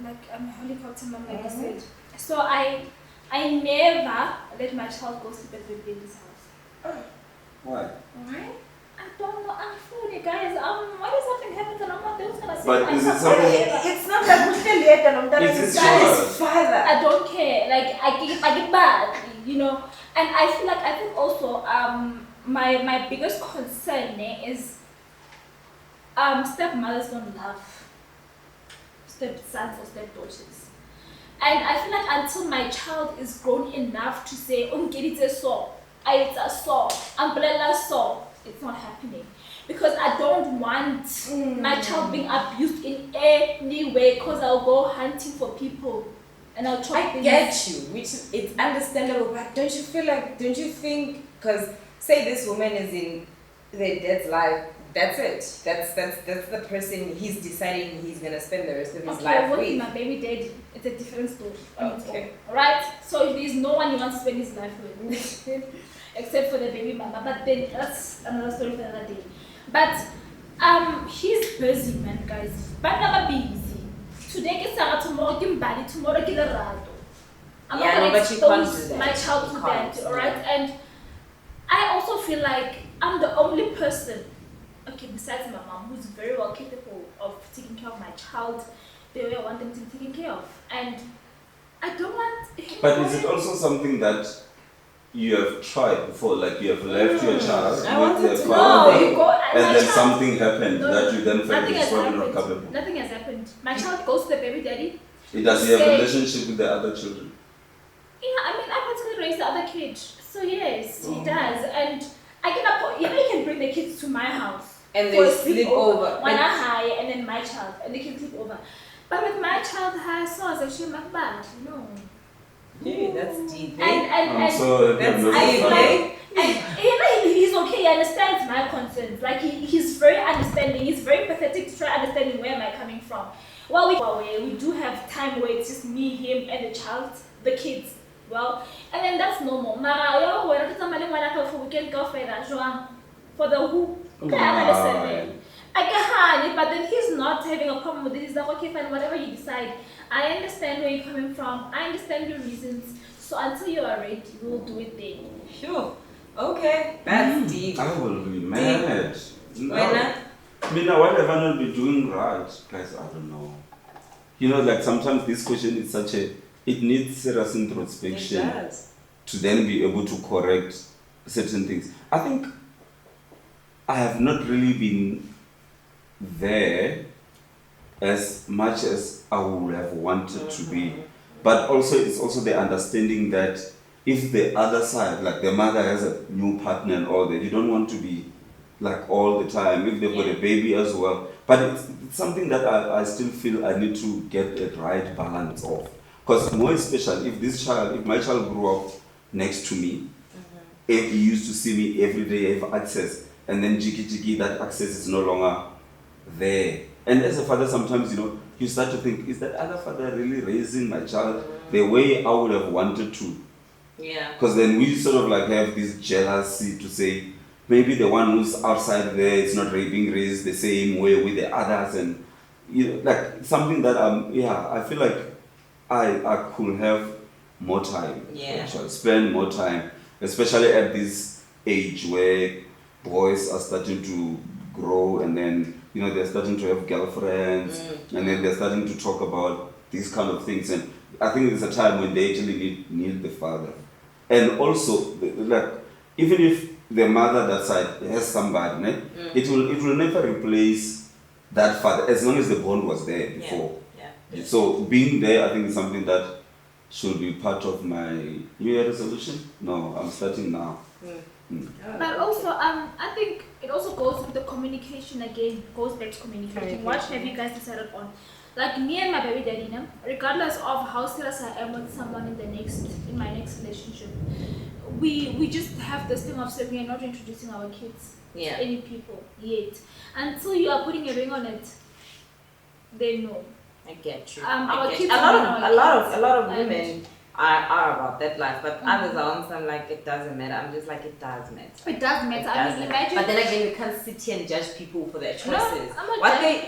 [SPEAKER 2] Like I'm a helicopter mom, like I said. So I never let my child go sleep at the baby's house.
[SPEAKER 3] Why?
[SPEAKER 2] Why? I don't know. I'm sorry, guys. What if something happens and I'm not there? Who's gonna say
[SPEAKER 3] But
[SPEAKER 2] my
[SPEAKER 3] is it
[SPEAKER 2] child?
[SPEAKER 3] something-
[SPEAKER 1] It's not that much later.
[SPEAKER 3] It's his
[SPEAKER 1] That
[SPEAKER 3] child.
[SPEAKER 1] is father.
[SPEAKER 2] I don't care. Like I get bad, you know. And I think also my biggest concern is stepmothers don't love stepsons or stepdaughters. And I feel like until my child is grown enough to say, it's so, umbrella so, it's not happening. Because I don't want my child being abused in any way, because I'll go hunting for people and I'll chop
[SPEAKER 1] I
[SPEAKER 2] things.
[SPEAKER 1] get you, which it's understandable, but don't you think, because say this woman is in their dad's life, that's it. That's the person he's deciding he's gonna spend the rest of his life
[SPEAKER 2] with
[SPEAKER 1] with.
[SPEAKER 2] my baby daddy, it's a different story on its
[SPEAKER 1] Okay.
[SPEAKER 2] own, right? So if there's no one you want to spend his life with, except for the baby mama, but then that's another story for another day. But he's busy, man, guys. But I'm busy. Today is Sarah, tomorrow Kimbali, tomorrow Kilarado. I'm
[SPEAKER 1] Yeah,
[SPEAKER 2] not
[SPEAKER 1] no,
[SPEAKER 2] gonna
[SPEAKER 1] but you can't
[SPEAKER 2] expose
[SPEAKER 1] do that.
[SPEAKER 2] my child to
[SPEAKER 1] You can't,
[SPEAKER 2] that, alright? And I also feel like I'm the only person, okay, besides my mom, who's very well capable of taking care of my child the way I want them to be taken care of. And I don't want him
[SPEAKER 3] But is it
[SPEAKER 2] going-
[SPEAKER 3] also something that you have tried before? Like you have left your child
[SPEAKER 1] I
[SPEAKER 3] with
[SPEAKER 1] wanted
[SPEAKER 3] their
[SPEAKER 1] to
[SPEAKER 2] No,
[SPEAKER 3] father,
[SPEAKER 2] you go,
[SPEAKER 3] and
[SPEAKER 2] my
[SPEAKER 3] then
[SPEAKER 2] child-
[SPEAKER 3] something happened
[SPEAKER 2] No,
[SPEAKER 3] that you then felt
[SPEAKER 2] nothing
[SPEAKER 3] is
[SPEAKER 2] has
[SPEAKER 3] probably not
[SPEAKER 2] happened.
[SPEAKER 3] capable.
[SPEAKER 2] Nothing has happened. My child goes to the baby daddy.
[SPEAKER 3] Does he have a
[SPEAKER 2] Say-
[SPEAKER 3] relationship with the other children?
[SPEAKER 2] Yeah, I mean, I particularly raise the other kid. So yes, he
[SPEAKER 3] Oh.
[SPEAKER 2] does. And I can, you can bring the kids to my house.
[SPEAKER 1] And
[SPEAKER 2] for
[SPEAKER 1] they
[SPEAKER 2] a
[SPEAKER 1] sleep
[SPEAKER 2] sleepover.
[SPEAKER 1] over.
[SPEAKER 2] One high and then my child, and they can sleep over. But with my child, I saw actually my bad, you know.
[SPEAKER 1] Yeah, that's deep.
[SPEAKER 3] I'm so happy I'm
[SPEAKER 1] that's
[SPEAKER 3] not
[SPEAKER 2] I
[SPEAKER 3] a
[SPEAKER 2] feel
[SPEAKER 3] father.
[SPEAKER 2] like, he's okay. He understands my concerns. Like he's very understanding. He's very empathetic to try understanding where am I coming from. Well, we do have time where it's just me, him, and the child, the kids. Well, and then that's normal. Mara, yo, when I somebody want to we can go for that, for the who. Okay, I understand. I get it, but then he's not having a problem with it. He's like, okay, fine, whatever you decide. I understand where you're coming from. I understand your reasons. So until you are ready, we'll do it then.
[SPEAKER 1] Sure. Okay. That's deep.
[SPEAKER 3] I will be mad. No.
[SPEAKER 1] When
[SPEAKER 3] I mean, what have I not been doing right? Guys, I don't know. You know, like sometimes this question is such a, it needs serious introspection to then be able to correct certain things. I think I have not really been there as much as I would have wanted to be. But also, it's also the understanding that if the other side, like the mother has a new partner and all that, you don't want to be like all the time, if they've got a baby as well. But it's something that I still feel I need to get the right balance of. Because more especially if my child grew up next to me, if he used to see me every day, have access, and then jiki, that access is no longer there. And as a father, sometimes, you start to think, is that other father really raising my child the way I would have wanted to?
[SPEAKER 1] Yeah.
[SPEAKER 3] Because then we sort of like have this jealousy to say, maybe the one who's outside there is not being raised the same way with the others, and like something that I feel like I could have more time.
[SPEAKER 1] Yeah.
[SPEAKER 3] Actually, spend more time, especially at this age where boys are starting to grow, and then they're starting to have girlfriends, and then they're starting to talk about these kind of things, and I think it's a time when they actually need the father. And also, like, even if the mother that side has somebody, it will never replace that father as long as the bond was there before.
[SPEAKER 1] Yeah.
[SPEAKER 3] So being there, I think, is something that should be part of my New Year resolution. No, I'm starting now.
[SPEAKER 2] But also, I think it also goes with the communication again. Goes back to communication. What have you guys decided on? Like me and my baby daddy, regardless of how serious I am with someone in my next relationship, we just have this thing of saying we are not introducing our kids to any people yet. Until you are putting a ring on it, they know.
[SPEAKER 1] I get you.
[SPEAKER 2] Our kids
[SPEAKER 1] a lot of women are about that life, but others are on some like it doesn't matter. I'm just like, it does matter.
[SPEAKER 2] It does matter. I mean, imagine.
[SPEAKER 1] But then again, we can't sit here and judge people for their choices.
[SPEAKER 2] No,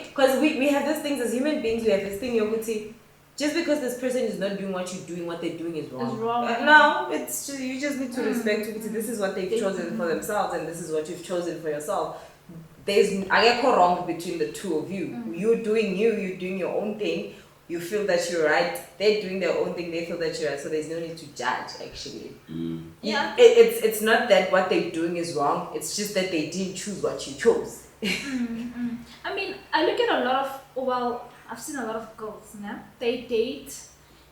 [SPEAKER 1] because we have these things as human beings. We have this thing, Yoguti. Just because this person is not doing what you're doing, what they're doing is wrong.
[SPEAKER 2] It's wrong.
[SPEAKER 1] No, it's just, you just need to respect Yoguti. This is what they've chosen for themselves, and this is what you've chosen for yourself. I get wrong between the two of you. You're doing your own thing. You feel that you're right. They're doing their own thing. They feel that you're right. So there's no need to judge, actually.
[SPEAKER 2] Yeah.
[SPEAKER 1] It's not that what they're doing is wrong. It's just that they didn't choose what you chose.
[SPEAKER 2] I mean, I look at I've seen a lot of girls, they date,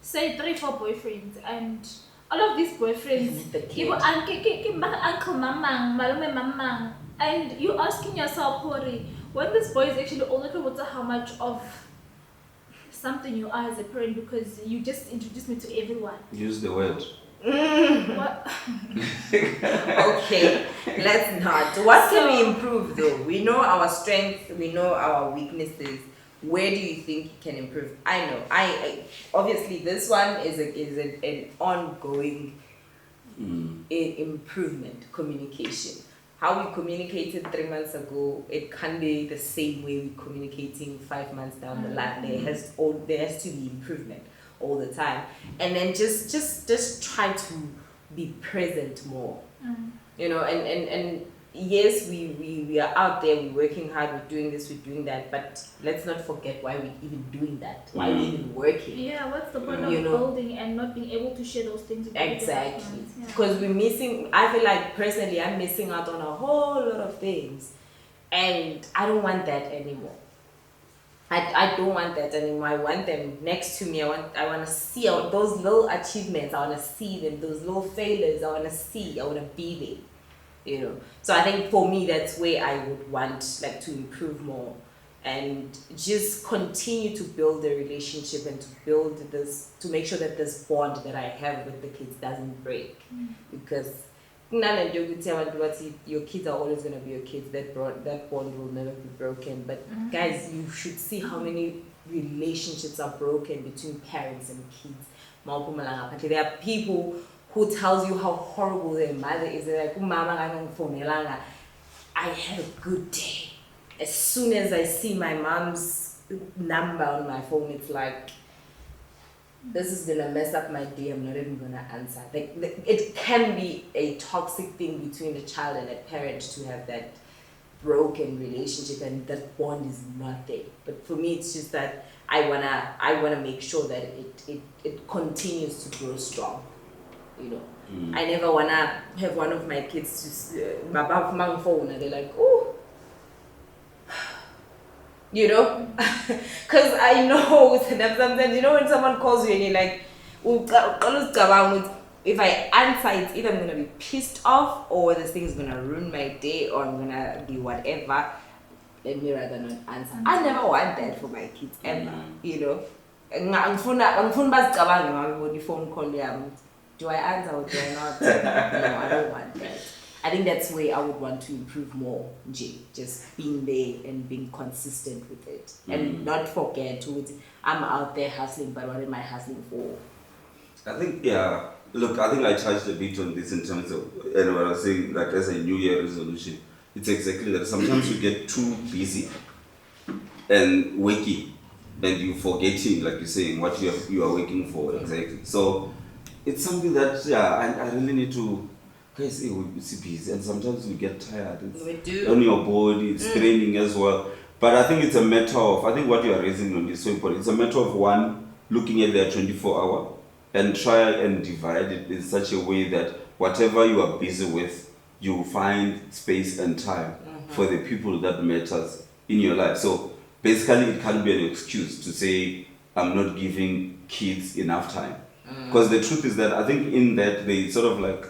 [SPEAKER 2] say 3-4 boyfriends, and all of these boyfriends, people, uncle mamang, malume mamang, and you asking yourself, Hori, when this boy is actually older, how much of something you are as a parent, because you just introduced me to everyone.
[SPEAKER 3] Use the word.
[SPEAKER 2] What?
[SPEAKER 1] Okay, let's not. What can we improve though? We know our strengths, we know our weaknesses. Where do you think it can improve? I know. I obviously this one is an ongoing improvement. Communication. How we communicated 3 months ago, it can't be the same way we're communicating 5 months down the line. There has to be improvement all the time, and then just try to be present more. And yes, we are out there, we're working hard, we're doing this, we're doing that, but let's not forget why we're even doing that, why we're even working.
[SPEAKER 2] Yeah, what's the point of building and not being able to share those things with
[SPEAKER 1] Exactly. Because we're missing, I feel like personally I'm missing out on a whole lot of things, and I don't want that anymore. I don't want that anymore. I want them next to me. I want to see those little achievements. I want to see them, those little failures. I want to be there. So I think for me that's where I would want to improve more, and just continue to build a relationship and to make sure that this bond that I have with the kids doesn't break. Because your kids are always going to be your kids. That bond will never be broken. But guys, you should see how many relationships are broken between parents and kids. There are people who tells you how horrible their mother is. They're like, Mama, I had a good day. As soon as I see my mom's number on my phone, it's like, this is gonna mess up my day. I'm not even gonna answer. It can be a toxic thing between a child and a parent to have that broken relationship, and that bond is not there. But for me, it's just that I wanna make sure that it continues to grow strong. I never wanna have one of my kids to my phone and they're like, oh, because I know sometimes when someone calls you and you're like, if I answer, it's either I'm gonna be pissed off or this thing's gonna ruin my day or I'm gonna be whatever. Let me rather not answer. I never want that for my kids ever. Phone call. Do I answer or do I not? No, I don't want that. I think that's where I would want to improve more, just being there and being consistent with it. And not forget I'm out there hustling, but what am I hustling for?
[SPEAKER 3] I think, yeah, look, I think I touched a bit on this in terms of, and what I was saying, like as a New Year resolution, it's exactly that. Sometimes you get too busy and working, and you forgetting, like you're saying, what you are working for, exactly. So it's something that, I really need to, guys, we're busy, and sometimes we get tired.
[SPEAKER 1] We do.
[SPEAKER 3] On your body, it's training as well. But I think it's a matter of, I think what you are raising on is so important. It's a matter of one, looking at their 24-hour and try and divide it in such a way that whatever you are busy with, you find space and time for the people that matters in your life. So basically it can't be an excuse to say, I'm not giving kids enough time. Because the truth is that I think in that they sort of like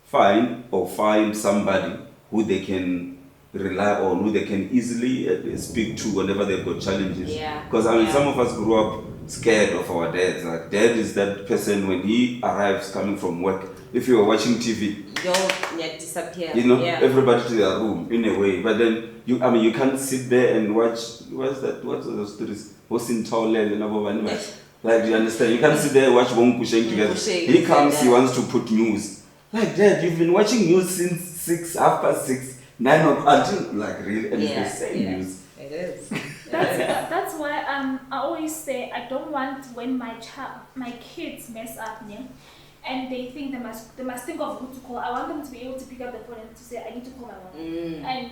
[SPEAKER 3] find somebody who they can rely on, who they can easily speak to whenever they've got challenges. Because some of us grew up scared of our dads. Like dad is that person when he arrives coming from work. If you were watching TV,
[SPEAKER 1] don't disappear.
[SPEAKER 3] Everybody to their room in a way. But then you can't sit there and watch. What's those stories? Like, do you understand? You can't sit there and watch one pushing together. He comes, he wants to put news. Like, Dad, you've been watching news since 6:30, 9 until like really, and it's the same news.
[SPEAKER 1] It is.
[SPEAKER 2] That's why I always say I don't want when my kids mess up, and they think they must think of who to call. I want them to be able to pick up the phone and to say I need to call my mom. And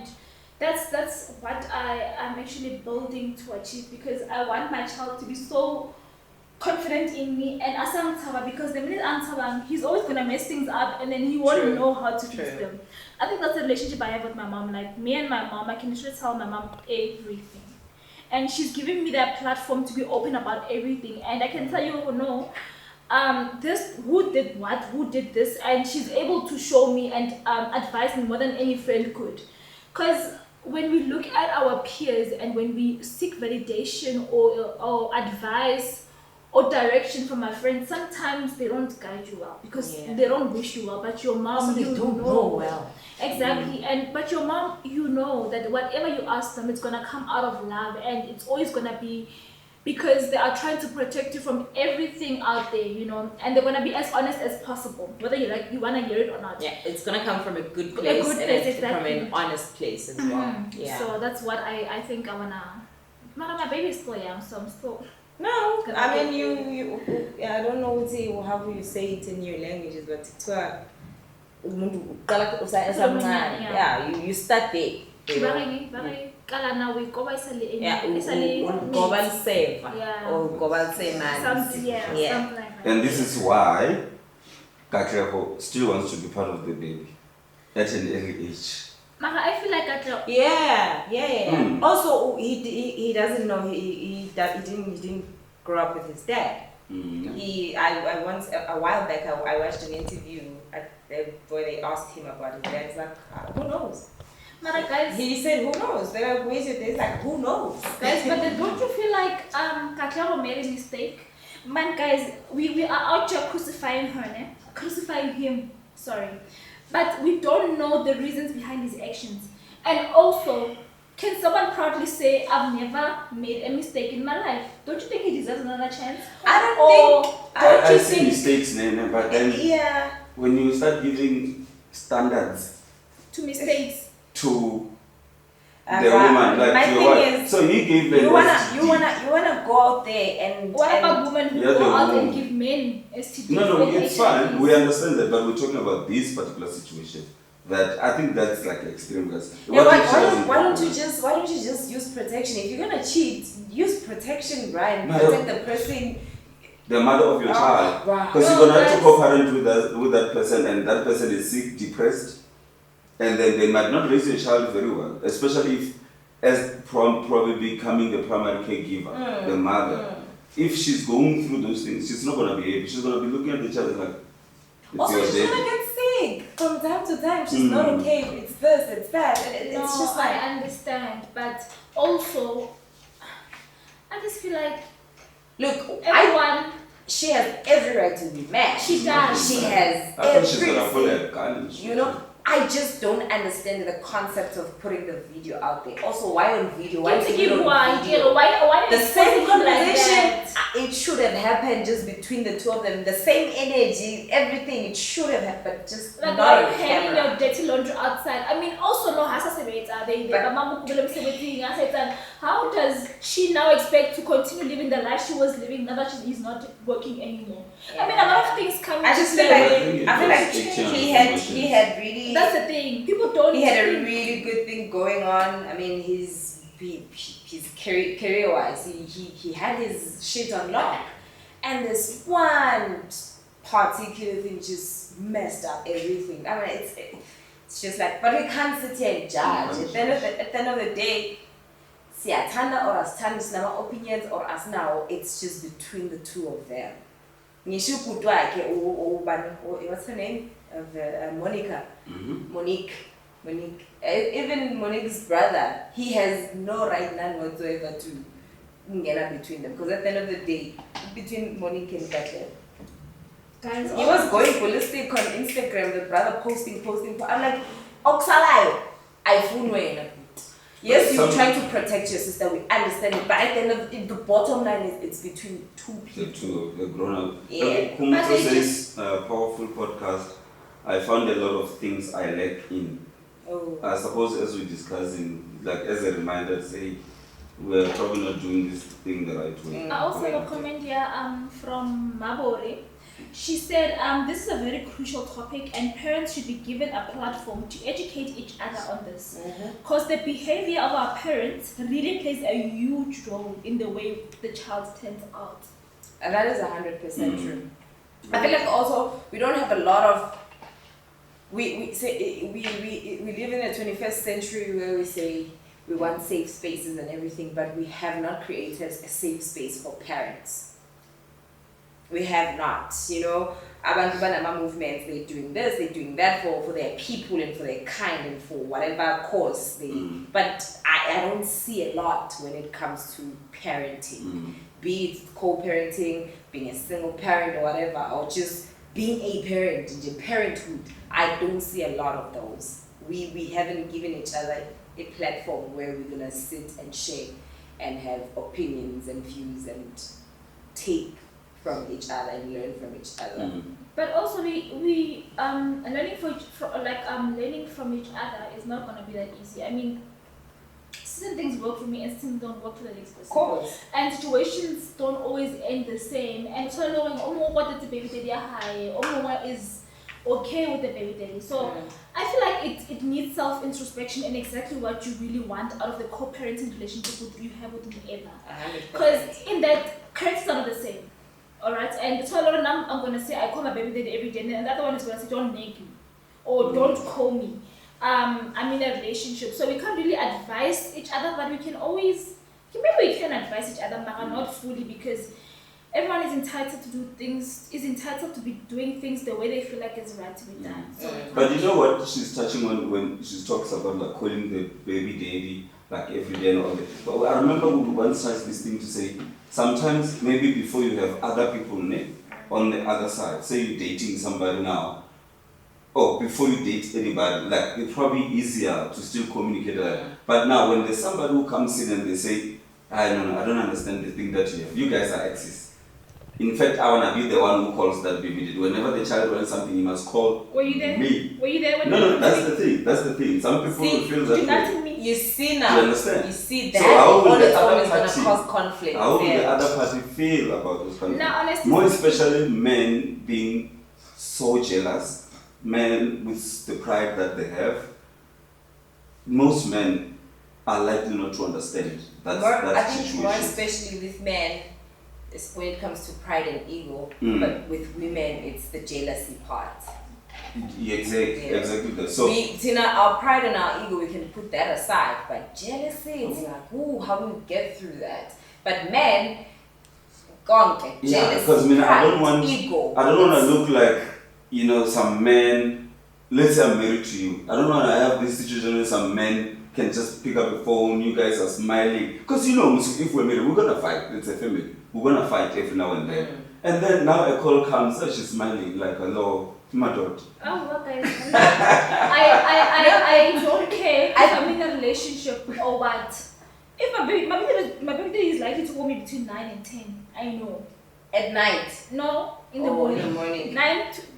[SPEAKER 2] that's what I am actually building to achieve, because I want my child to be so confident in me and asang because the minute I'm he's always gonna mess things up and then he won't know how to fix them. I think that's the relationship I have with my mom. Like me and my mom, I can literally tell my mom everything, and she's giving me that platform to be open about everything. And I can tell you, this who did what, who did this, and she's able to show me and advise me more than any friend could. Because when we look at our peers and when we seek validation or advice or direction from my friends, sometimes they don't guide you well because they don't wish you well. But your mom,
[SPEAKER 1] you don't know well.
[SPEAKER 2] Exactly. But your mom, you know that whatever you ask them, it's gonna come out of love, and it's always gonna be because they are trying to protect you from everything out there, and they're gonna be as honest as possible, whether you wanna hear it or not.
[SPEAKER 1] Yeah, it's gonna come from a good place,
[SPEAKER 2] exactly.
[SPEAKER 1] From an honest place as well. Yeah.
[SPEAKER 2] So that's what I think I wanna. My baby's still young, so I'm still.
[SPEAKER 1] No, I mean you I don't know how you say it in your languages, but you start there.
[SPEAKER 2] Something like that.
[SPEAKER 3] And this is why Katlego still wants to be part of the baby at an early age.
[SPEAKER 2] I feel like
[SPEAKER 1] Yeah. Also, he doesn't know he didn't grow up with his dad. I once a while back I watched an interview where they asked him about his dad. He's like, who knows?
[SPEAKER 2] Guys,
[SPEAKER 1] he said, who knows? They're like, wait, like, who knows?
[SPEAKER 2] Guys, but then don't you feel like Katlego made a mistake? Man, guys, we are out here crucifying her, crucifying him. Sorry. But we don't know the reasons behind his actions. And also, can someone proudly say, I've never made a mistake in my life? Don't you think he deserves another chance?
[SPEAKER 3] I see mistakes, but then when you start giving standards
[SPEAKER 2] to mistakes
[SPEAKER 3] to the woman, like
[SPEAKER 1] my
[SPEAKER 3] your wife.
[SPEAKER 1] Is,
[SPEAKER 3] so he gave them
[SPEAKER 1] you wanna go out there and
[SPEAKER 2] what about women who go out and give men STDs?
[SPEAKER 3] No, it's fine. We understand that, but we're talking about this particular situation. That I think that's like extreme.
[SPEAKER 1] Why don't you just use protection? If you're gonna cheat, use protection, right? Protect the person,
[SPEAKER 3] the mother of your child, because you're gonna have to co-parent with that person, and that person is sick, depressed. And then they might not raise your child very well, especially if, as probably becoming the primary caregiver, the mother. If she's going through those things, she's not going to be able. She's going to be looking at the child like,
[SPEAKER 1] also, she's going to get sick from time to time. She's not okay. It's this, it's that. It's just like.
[SPEAKER 2] I understand, but also, I just feel like.
[SPEAKER 1] Look,
[SPEAKER 2] everyone.
[SPEAKER 1] She has every right to be mad.
[SPEAKER 2] She does.
[SPEAKER 1] She has
[SPEAKER 3] every. She's going to pull a gun.
[SPEAKER 1] I just don't understand the concept of putting the video out there. Also, why on video? Why
[SPEAKER 2] Just to
[SPEAKER 1] put it
[SPEAKER 2] give
[SPEAKER 1] on
[SPEAKER 2] one,
[SPEAKER 1] video?
[SPEAKER 2] why
[SPEAKER 1] The same
[SPEAKER 2] exposing it like
[SPEAKER 1] conversation,
[SPEAKER 2] that?
[SPEAKER 1] it should have happened just between the two of them. The same energy, everything, it should have happened, but just
[SPEAKER 2] Like,
[SPEAKER 1] not
[SPEAKER 2] why
[SPEAKER 1] on
[SPEAKER 2] are you hanging
[SPEAKER 1] camera.
[SPEAKER 2] your dirty laundry outside? I mean, also no hasa sebetsa. How does she now expect to continue living the life she was living now that she's not working anymore? I mean, a lot of things come
[SPEAKER 1] I
[SPEAKER 2] into
[SPEAKER 1] just feel
[SPEAKER 2] play.
[SPEAKER 1] like he had really
[SPEAKER 2] That's the thing. People don't.
[SPEAKER 1] he had a
[SPEAKER 2] think.
[SPEAKER 1] really good thing going on. I mean, his career wise, he had his shit on lock, and this one particular thing just messed up everything. I mean, it's just like, but we can't sit here and judge. At the end of the day, siyathanda or asithandi sinama opinions or asinawo, it's just between the two of them. Ngisho ubhuti wakhe what's her name? Monica. Monique. Even Monique's brother, he has no right, none whatsoever to get up between them. Because at the end of the day, between Monique and Katle,
[SPEAKER 2] Guys,
[SPEAKER 1] he was going ballistic on Instagram, the brother posting. I'm like, Oksalayo, I phone wena. Yes, you're trying to protect your sister, we understand it, but at the end of it, the bottom line is it's between two people.
[SPEAKER 3] The two, the grown up.
[SPEAKER 1] Yeah.
[SPEAKER 3] Kumiko says, powerful podcast. I found a lot of things I lack in.
[SPEAKER 1] Oh.
[SPEAKER 3] I suppose as we discussing, like as a reminder, say we're probably not doing this thing the right way.
[SPEAKER 2] I also have a comment here from Mabore. She said, this is a very crucial topic and parents should be given a platform to educate each other on this. Because the behavior of our parents really plays a huge role in the way the child turns out.
[SPEAKER 1] And that is 100% true. I feel like also we don't have a lot of we live in the 21st century where we say we want safe spaces and everything, but we have not created a safe space for parents. We have not, you know. Abantu banama movements, they're doing this, they're doing that for their people and for their kind and for whatever cause they. But I don't see a lot when it comes to parenting, be it co-parenting, being a single parent or whatever, or just being a parent, in parenthood. I don't see a lot of those. We haven't given each other a platform where we're gonna sit and share and have opinions and views and take from each other and learn from each other.
[SPEAKER 2] But also we learning learning from each other is not gonna be that easy. I mean, certain things work for me and certain don't work for the next person.
[SPEAKER 1] Of course.
[SPEAKER 2] And situations don't always end the same. And so knowing what the baby daddy is okay with the baby daddy. So I feel like it needs self-introspection and exactly what you really want out of the co-parenting relationship you have with whoever. Because in that, parents are not the same. Alright, and so a lot of them, I'm gonna say I call my baby daddy every day, and the other one is gonna say don't make me or don't call me. I'm in a relationship, so we can't really advise each other, but we can always maybe we can advise each other, but not fully, because everyone is entitled to do things, is entitled to be doing things the way they feel like it's right to be done. So
[SPEAKER 3] but you know what she's touching on when she talks about like calling the baby daddy like every day and all that. But I remember one such this thing to say, sometimes maybe before you have other people on the other side, say you're dating somebody now, or before you date anybody, like it's probably easier to still communicate that. But now when there's somebody who comes in and they say, I don't understand the thing that you have. You guys are exes. In fact, I want to be the one who calls that baby daddy. Whenever the child wants something, he must call
[SPEAKER 2] were you there?
[SPEAKER 3] me.
[SPEAKER 2] Were you there when
[SPEAKER 3] No, that's the thing. That's the thing. Some people will feel that way.
[SPEAKER 1] You see now.
[SPEAKER 3] You understand?
[SPEAKER 1] You see that
[SPEAKER 3] So how will
[SPEAKER 1] on
[SPEAKER 3] the
[SPEAKER 1] its own
[SPEAKER 3] other
[SPEAKER 1] is going to
[SPEAKER 3] party-
[SPEAKER 1] cause conflict.
[SPEAKER 3] How will the
[SPEAKER 1] there.
[SPEAKER 3] other party feel about those conflicts?
[SPEAKER 2] Now, honestly,
[SPEAKER 3] More especially men being so jealous, men with the pride that they have. Most men are likely not to understand that
[SPEAKER 1] I think
[SPEAKER 3] situation.
[SPEAKER 1] more especially with men, is when it comes to pride and ego. But with women, it's the jealousy part.
[SPEAKER 3] Exactly that. So
[SPEAKER 1] Our pride and our ego, we can put that aside. But jealousy, it's like, ooh, how do we get through that? But men, jealousy,
[SPEAKER 3] because
[SPEAKER 1] pride,
[SPEAKER 3] I don't want
[SPEAKER 1] ego.
[SPEAKER 3] I don't want to look like some men. Let's say I'm married to you. I don't want to have this situation where some men can just pick up the phone. You guys are smiling because if we're married, we're gonna fight. It's a family. We're gonna fight every now and then. And then now a call comes, she's smiling like, hello, Madod.
[SPEAKER 2] Oh, what guys? I don't care if I'm in a relationship or what. If my baby is likely to call me between 9 and 10, I know.
[SPEAKER 1] At night.
[SPEAKER 2] No, in the
[SPEAKER 1] Oh,
[SPEAKER 2] morning.
[SPEAKER 1] in the morning.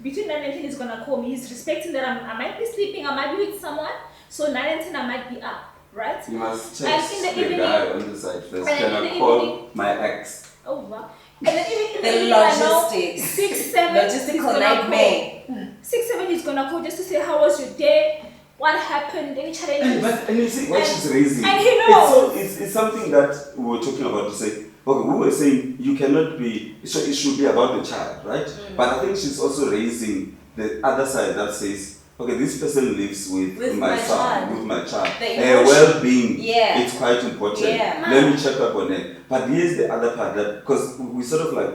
[SPEAKER 2] Between 9 and 10 he's gonna call me. He's respecting that I might be sleeping, I might be with someone. So 9 and 10 I might be up, right?
[SPEAKER 3] You must
[SPEAKER 2] And
[SPEAKER 3] text
[SPEAKER 2] in the
[SPEAKER 3] the
[SPEAKER 2] evening-
[SPEAKER 3] guy on the side first.
[SPEAKER 2] and
[SPEAKER 3] Can
[SPEAKER 2] in
[SPEAKER 3] I
[SPEAKER 2] the
[SPEAKER 3] call
[SPEAKER 2] evening-
[SPEAKER 3] my ex?
[SPEAKER 2] Oh wow. And then even in the
[SPEAKER 1] The
[SPEAKER 2] evening, I know
[SPEAKER 1] logistics.
[SPEAKER 2] 6, 7 he's
[SPEAKER 1] Logistical
[SPEAKER 2] gonna
[SPEAKER 1] nightmare.
[SPEAKER 2] call. 6, 7 he's gonna call just to say how was your day, what happened, any challenges.
[SPEAKER 3] And you see what she's raising.
[SPEAKER 2] and he knows.
[SPEAKER 3] It's something that we were talking about to say, okay, we were saying you cannot be, so it should be about the child, right? But I think she's also raising the other side that says, okay, this person lives with my son,
[SPEAKER 1] child.
[SPEAKER 3] with my child.
[SPEAKER 1] The
[SPEAKER 3] Her
[SPEAKER 1] emotion.
[SPEAKER 3] well-being,
[SPEAKER 1] Yeah.
[SPEAKER 3] it's quite important.
[SPEAKER 1] Yeah.
[SPEAKER 3] Let me check up on it. But here's the other part, that because we sort of like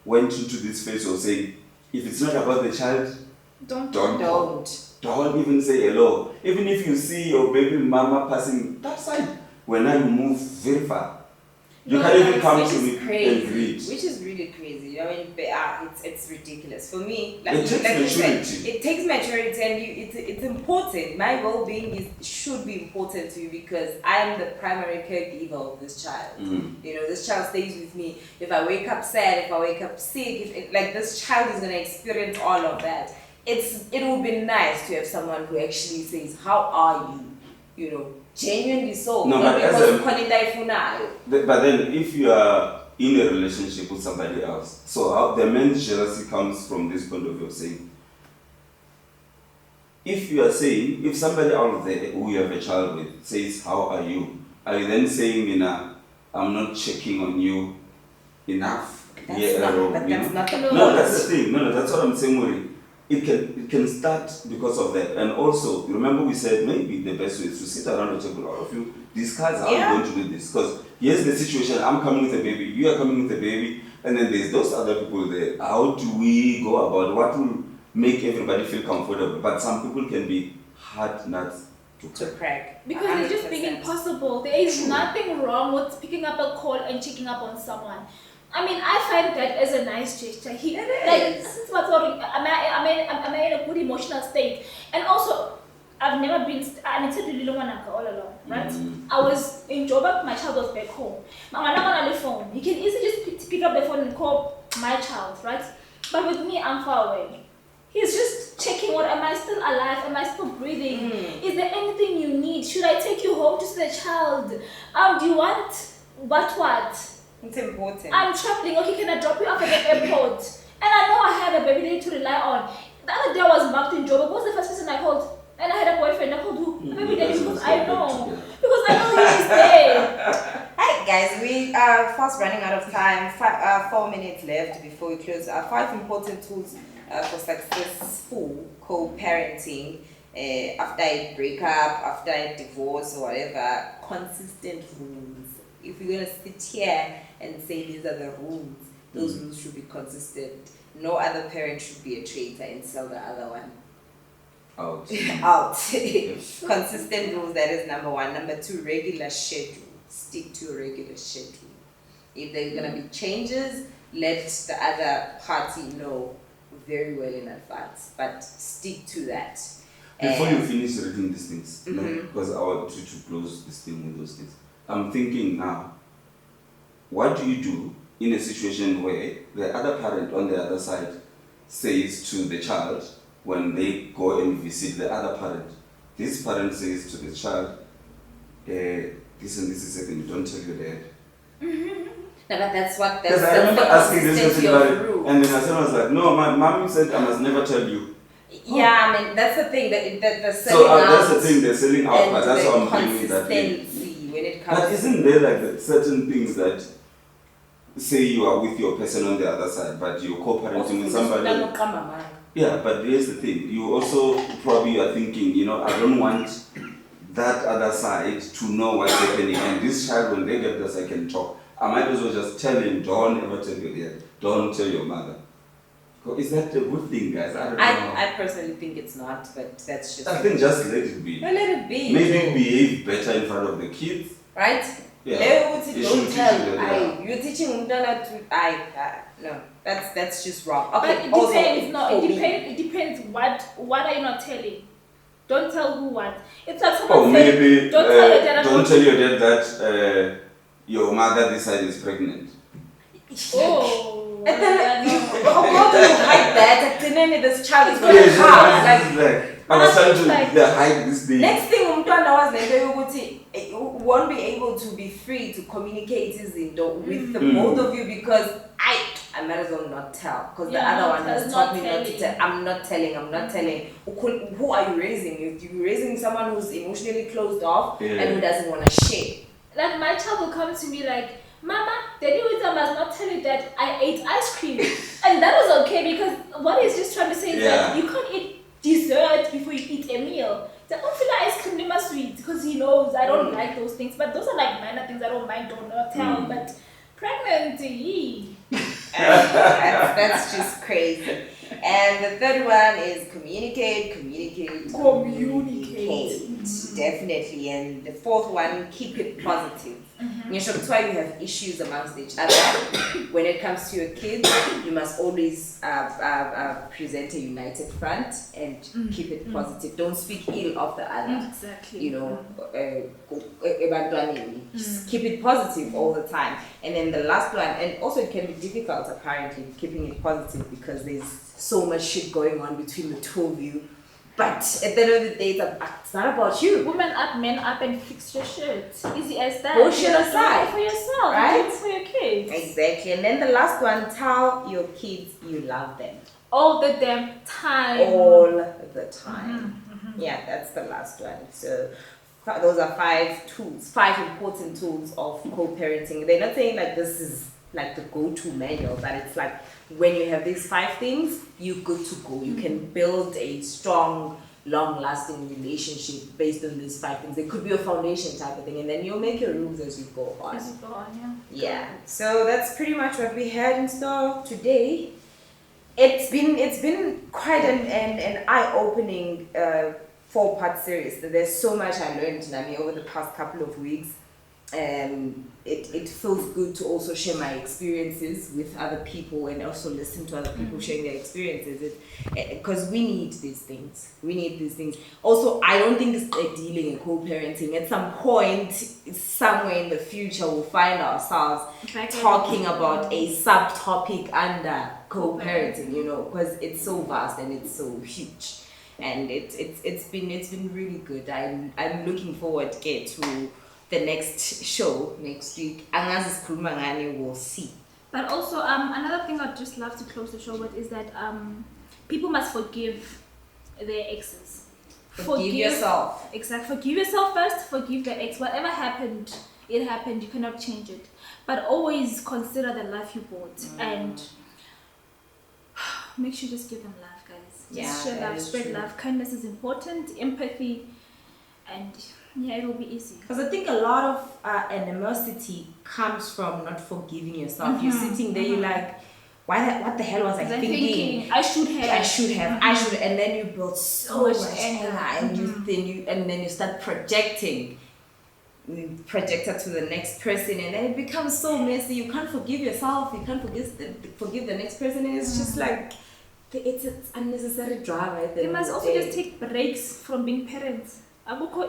[SPEAKER 3] went into this phase of saying, if it's not about the child,
[SPEAKER 2] Don't.
[SPEAKER 3] don't even say hello. Even if you see your baby mama passing that side, when I move very far, you
[SPEAKER 1] No,
[SPEAKER 3] can't even come
[SPEAKER 1] which
[SPEAKER 3] to
[SPEAKER 1] is
[SPEAKER 3] me
[SPEAKER 1] crazy.
[SPEAKER 3] and greet.
[SPEAKER 1] Which is really crazy. I mean, it's ridiculous for me.
[SPEAKER 3] It takes
[SPEAKER 1] you said,
[SPEAKER 3] maturity.
[SPEAKER 1] it takes maturity, and it's important. My well-being should be important to you because I'm the primary caregiver of this child. You know, this child stays with me. If I wake up sad, if I wake up sick, like this child is gonna experience all of that. It would be nice to have someone who actually says, "How are you?" You know, genuinely so.
[SPEAKER 3] No,
[SPEAKER 1] Not
[SPEAKER 3] but as
[SPEAKER 1] because
[SPEAKER 3] a-
[SPEAKER 1] Konita ifunayo.
[SPEAKER 3] But then, if you are in a relationship with somebody else, so how the men's jealousy comes from this point of view of saying, if you are saying, if somebody out there who you have a child with says, "How are you?" Are you then saying, Mina, I'm not checking on you enough?
[SPEAKER 1] That's
[SPEAKER 3] Yeah,
[SPEAKER 1] not,
[SPEAKER 3] or,
[SPEAKER 1] but
[SPEAKER 3] you
[SPEAKER 1] that's
[SPEAKER 3] know?
[SPEAKER 1] not the
[SPEAKER 2] No,
[SPEAKER 1] point.
[SPEAKER 3] No, that's the thing. No, that's what I'm saying, Maureen. It can start because of that. And also, remember we said maybe the best way is to sit around the table, all of you, discuss how
[SPEAKER 1] Yeah.
[SPEAKER 3] you're going to do this. Because here's the situation, I'm coming with a baby, you are coming with a baby, and then there's those other people there. How do we go about what will make everybody feel comfortable? But some people can be hard nuts to
[SPEAKER 1] To
[SPEAKER 3] crack.
[SPEAKER 1] crack.
[SPEAKER 2] Because it's just being
[SPEAKER 1] 100%.
[SPEAKER 2] impossible. There is nothing wrong with picking up a call and checking up on someone. I mean, I find that as a nice gesture.
[SPEAKER 1] It
[SPEAKER 2] Like,
[SPEAKER 1] is.
[SPEAKER 2] since what's wrong, am I in a good emotional state? And also, I've never been, I said to Lilo Wanaka all along, right? I was in Joburg, my child was back home. I'm not on the phone. You can easily just pick up the phone and call my child, right? But with me, I'm far away. He's just checking what, am I still alive? Am I still breathing? Is there anything you need? Should I take you home to see the child? Do you want what?
[SPEAKER 1] It's important.
[SPEAKER 2] I'm traveling. Okay, can I drop you off at the airport? And I know I had a baby day to rely on. The other day I was marked in Joburg. Who was the first person I called? And I had a boyfriend. I called who? Baby daddy, because I know. Because I know he is there.
[SPEAKER 1] Hi guys, we are fast running out of time. 4 minutes left before we close. 5 important tools for successful co-parenting after a breakup, after a divorce or whatever. Consistent rules. If you're gonna sit here and say these are the rules, those rules should be consistent. No other parent should be a traitor and sell the other one
[SPEAKER 3] Out.
[SPEAKER 1] out. Consistent rules, that is number 1. Number 2, regular schedule. Stick to a regular schedule. If there are gonna be changes, let the other party know very well in advance, but stick to that.
[SPEAKER 3] Before
[SPEAKER 1] And-
[SPEAKER 3] you finish reading these things, because I want you to close this thing with those things. I'm thinking now, what do you do in a situation where the other parent on the other side says to the child when they go and visit the other parent, this parent says to the child, this and this is happening, don't tell your dad.
[SPEAKER 1] No, but that's
[SPEAKER 3] Because I remember
[SPEAKER 1] the
[SPEAKER 3] asking this
[SPEAKER 1] consistency
[SPEAKER 3] question
[SPEAKER 1] of
[SPEAKER 3] about it,
[SPEAKER 1] rule.
[SPEAKER 3] and then I was like, no, my mom said I must never tell you.
[SPEAKER 1] Yeah, I mean that's the thing that the
[SPEAKER 3] So
[SPEAKER 1] selling out
[SPEAKER 3] that's the thing, they're selling out,
[SPEAKER 1] and
[SPEAKER 3] but that's
[SPEAKER 1] the
[SPEAKER 3] why I'm bringing that in.
[SPEAKER 1] consistency when it comes.
[SPEAKER 3] But isn't there like certain things that say you are with your person on the other side, but you're co-parenting with somebody? Yeah, but here's the thing. You also probably are thinking, I don't want that other side to know what's happening. And this child, when they get this, I can talk. I might as well just tell him, don't ever tell your dad. Don't tell your mother. Is that a good thing, guys? I don't know.
[SPEAKER 1] I personally think it's not, but that's just.
[SPEAKER 3] I think just let it be.
[SPEAKER 1] Well, let it be.
[SPEAKER 3] Maybe behave better in front of the kids.
[SPEAKER 1] Right? Don't
[SPEAKER 3] You should
[SPEAKER 1] tell.
[SPEAKER 3] teach them,
[SPEAKER 1] You're teaching umntwana to no. That's just wrong.
[SPEAKER 2] But
[SPEAKER 1] Okay.
[SPEAKER 2] it
[SPEAKER 1] Also,
[SPEAKER 2] depends. No,
[SPEAKER 1] for
[SPEAKER 2] it
[SPEAKER 1] me-
[SPEAKER 2] depends. It depends. What are you not telling? Don't tell who what. It's like
[SPEAKER 3] Or
[SPEAKER 2] someone saying,
[SPEAKER 3] maybe
[SPEAKER 2] don't tell your dad.
[SPEAKER 3] don't tell your dad that your mother decided is pregnant.
[SPEAKER 2] Oh.
[SPEAKER 1] And then
[SPEAKER 2] yeah,
[SPEAKER 1] how do you hide that? And then this child is going
[SPEAKER 3] Yes,
[SPEAKER 1] to come. Like,
[SPEAKER 3] like, I was trying to
[SPEAKER 2] like-
[SPEAKER 3] hide this thing.
[SPEAKER 1] next thing umntwana was you won't be able to be free to communicate with the both of you because I might as well not tell because the
[SPEAKER 2] Yeah,
[SPEAKER 1] other one has
[SPEAKER 2] that's
[SPEAKER 1] taught
[SPEAKER 2] not
[SPEAKER 1] me not to
[SPEAKER 2] telling.
[SPEAKER 1] tell. I'm not telling. Who are you raising? You're raising someone who's emotionally closed off and who doesn't want to share.
[SPEAKER 2] Like my child will come to me like, Mama, Daddy Wisdom must not tell you that I ate ice cream. And that was okay because what he's just trying to say is that you can't eat dessert before you eat a meal. So I don't feel like ice cream is my sweet because he knows I don't like those things. But those are like minor things I don't mind, don't not tell. But pregnancy,
[SPEAKER 1] That's just crazy. And the third one is communicate. Definitely. And the fourth one, keep it positive. That's why you have issues amongst each other. When it comes to your kids, you must always present a united front and keep it positive. Don't speak ill of the other.
[SPEAKER 2] exactly.
[SPEAKER 1] Just keep it positive all the time. And then the last one, and also it can be difficult apparently keeping it positive because there's so much shit going on between the two of you. But at the end of the day, it's not about you.
[SPEAKER 2] Woman up, men up, and fix your shit. Easy as that.
[SPEAKER 1] Bullshit
[SPEAKER 2] You just
[SPEAKER 1] aside.
[SPEAKER 2] do it for yourself,
[SPEAKER 1] Right?
[SPEAKER 2] do it for your kids.
[SPEAKER 1] Exactly. And then the last one, tell your kids you love them
[SPEAKER 2] All the damn time.
[SPEAKER 1] all the time. Yeah, that's the last one. So those are 5 important tools of co-parenting. They're not saying like this is like the go-to manual, but it's like when you have these 5 things, you're good to go. You can build a strong, long-lasting relationship based on these 5 things. It could be a foundation type of thing, and then you'll make your rules as you go on.
[SPEAKER 2] As you go on, yeah.
[SPEAKER 1] Yeah. So that's pretty much what we had in store today. It's been quite an eye-opening 4-part series. There's so much I learned, Nami, over the past couple of weeks. It feels good to also share my experiences with other people and also listen to other people sharing their experiences. Because we need these things. Also, I don't think it's like dealing and co-parenting. At some point, somewhere in the future, we'll find ourselves talking about a subtopic under co-parenting, because it's so vast and it's so huge. And it's been really good. I'm looking forward to the next show next week. We'll see.
[SPEAKER 2] But also, another thing I'd just love to close the show with is that people must forgive their exes.
[SPEAKER 1] Forgive yourself.
[SPEAKER 2] Exactly. Forgive yourself first. Forgive the ex. Whatever happened, it happened. You cannot change it. But always consider the life you bought and make sure you just give them love, guys. Just share love, spread love. Kindness is important. Empathy, and it'll be easy.
[SPEAKER 1] Because I think a lot of animosity comes from not forgiving yourself. You're sitting there, you're like, what the hell was I thinking?
[SPEAKER 2] I should have.
[SPEAKER 1] And then you build so much anger, and then you start projecting. You project it to the next person, and then it becomes so messy. You can't forgive yourself. You can't forgive the next person, and it's just like it's unnecessary drama.
[SPEAKER 2] They must also just take breaks from being parents.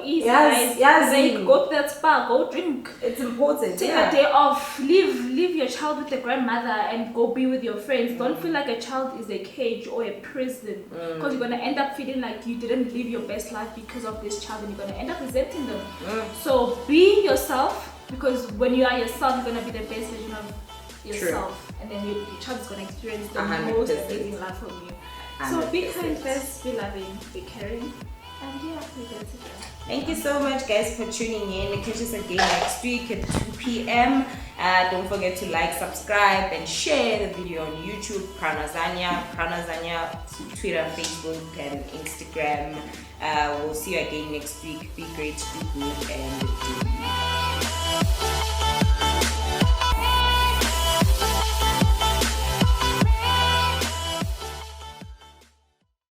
[SPEAKER 2] Easy,
[SPEAKER 1] yes,
[SPEAKER 2] break, go to that spa, go drink.
[SPEAKER 1] It's important.
[SPEAKER 2] Take a day off. Leave your child with the grandmother and go be with your friends. Don't feel like a child is a cage or a prison, because you're gonna end up feeling like you didn't live your best life because of this child, and you're gonna end up resenting them. So be yourself, because when you are yourself, you're gonna be the best version of yourself. And then your child is gonna experience the
[SPEAKER 1] 100%.
[SPEAKER 2] most amazing life from you. So be kind first, be loving, be caring. And we get it done.
[SPEAKER 1] Thank you so much, guys, for tuning in. Catch us again next week at 2 p.m. Don't forget to like, subscribe, and share the video on YouTube. Pranazanya, Twitter, Facebook, and Instagram. We'll see you again next week. Be great, be good, and do.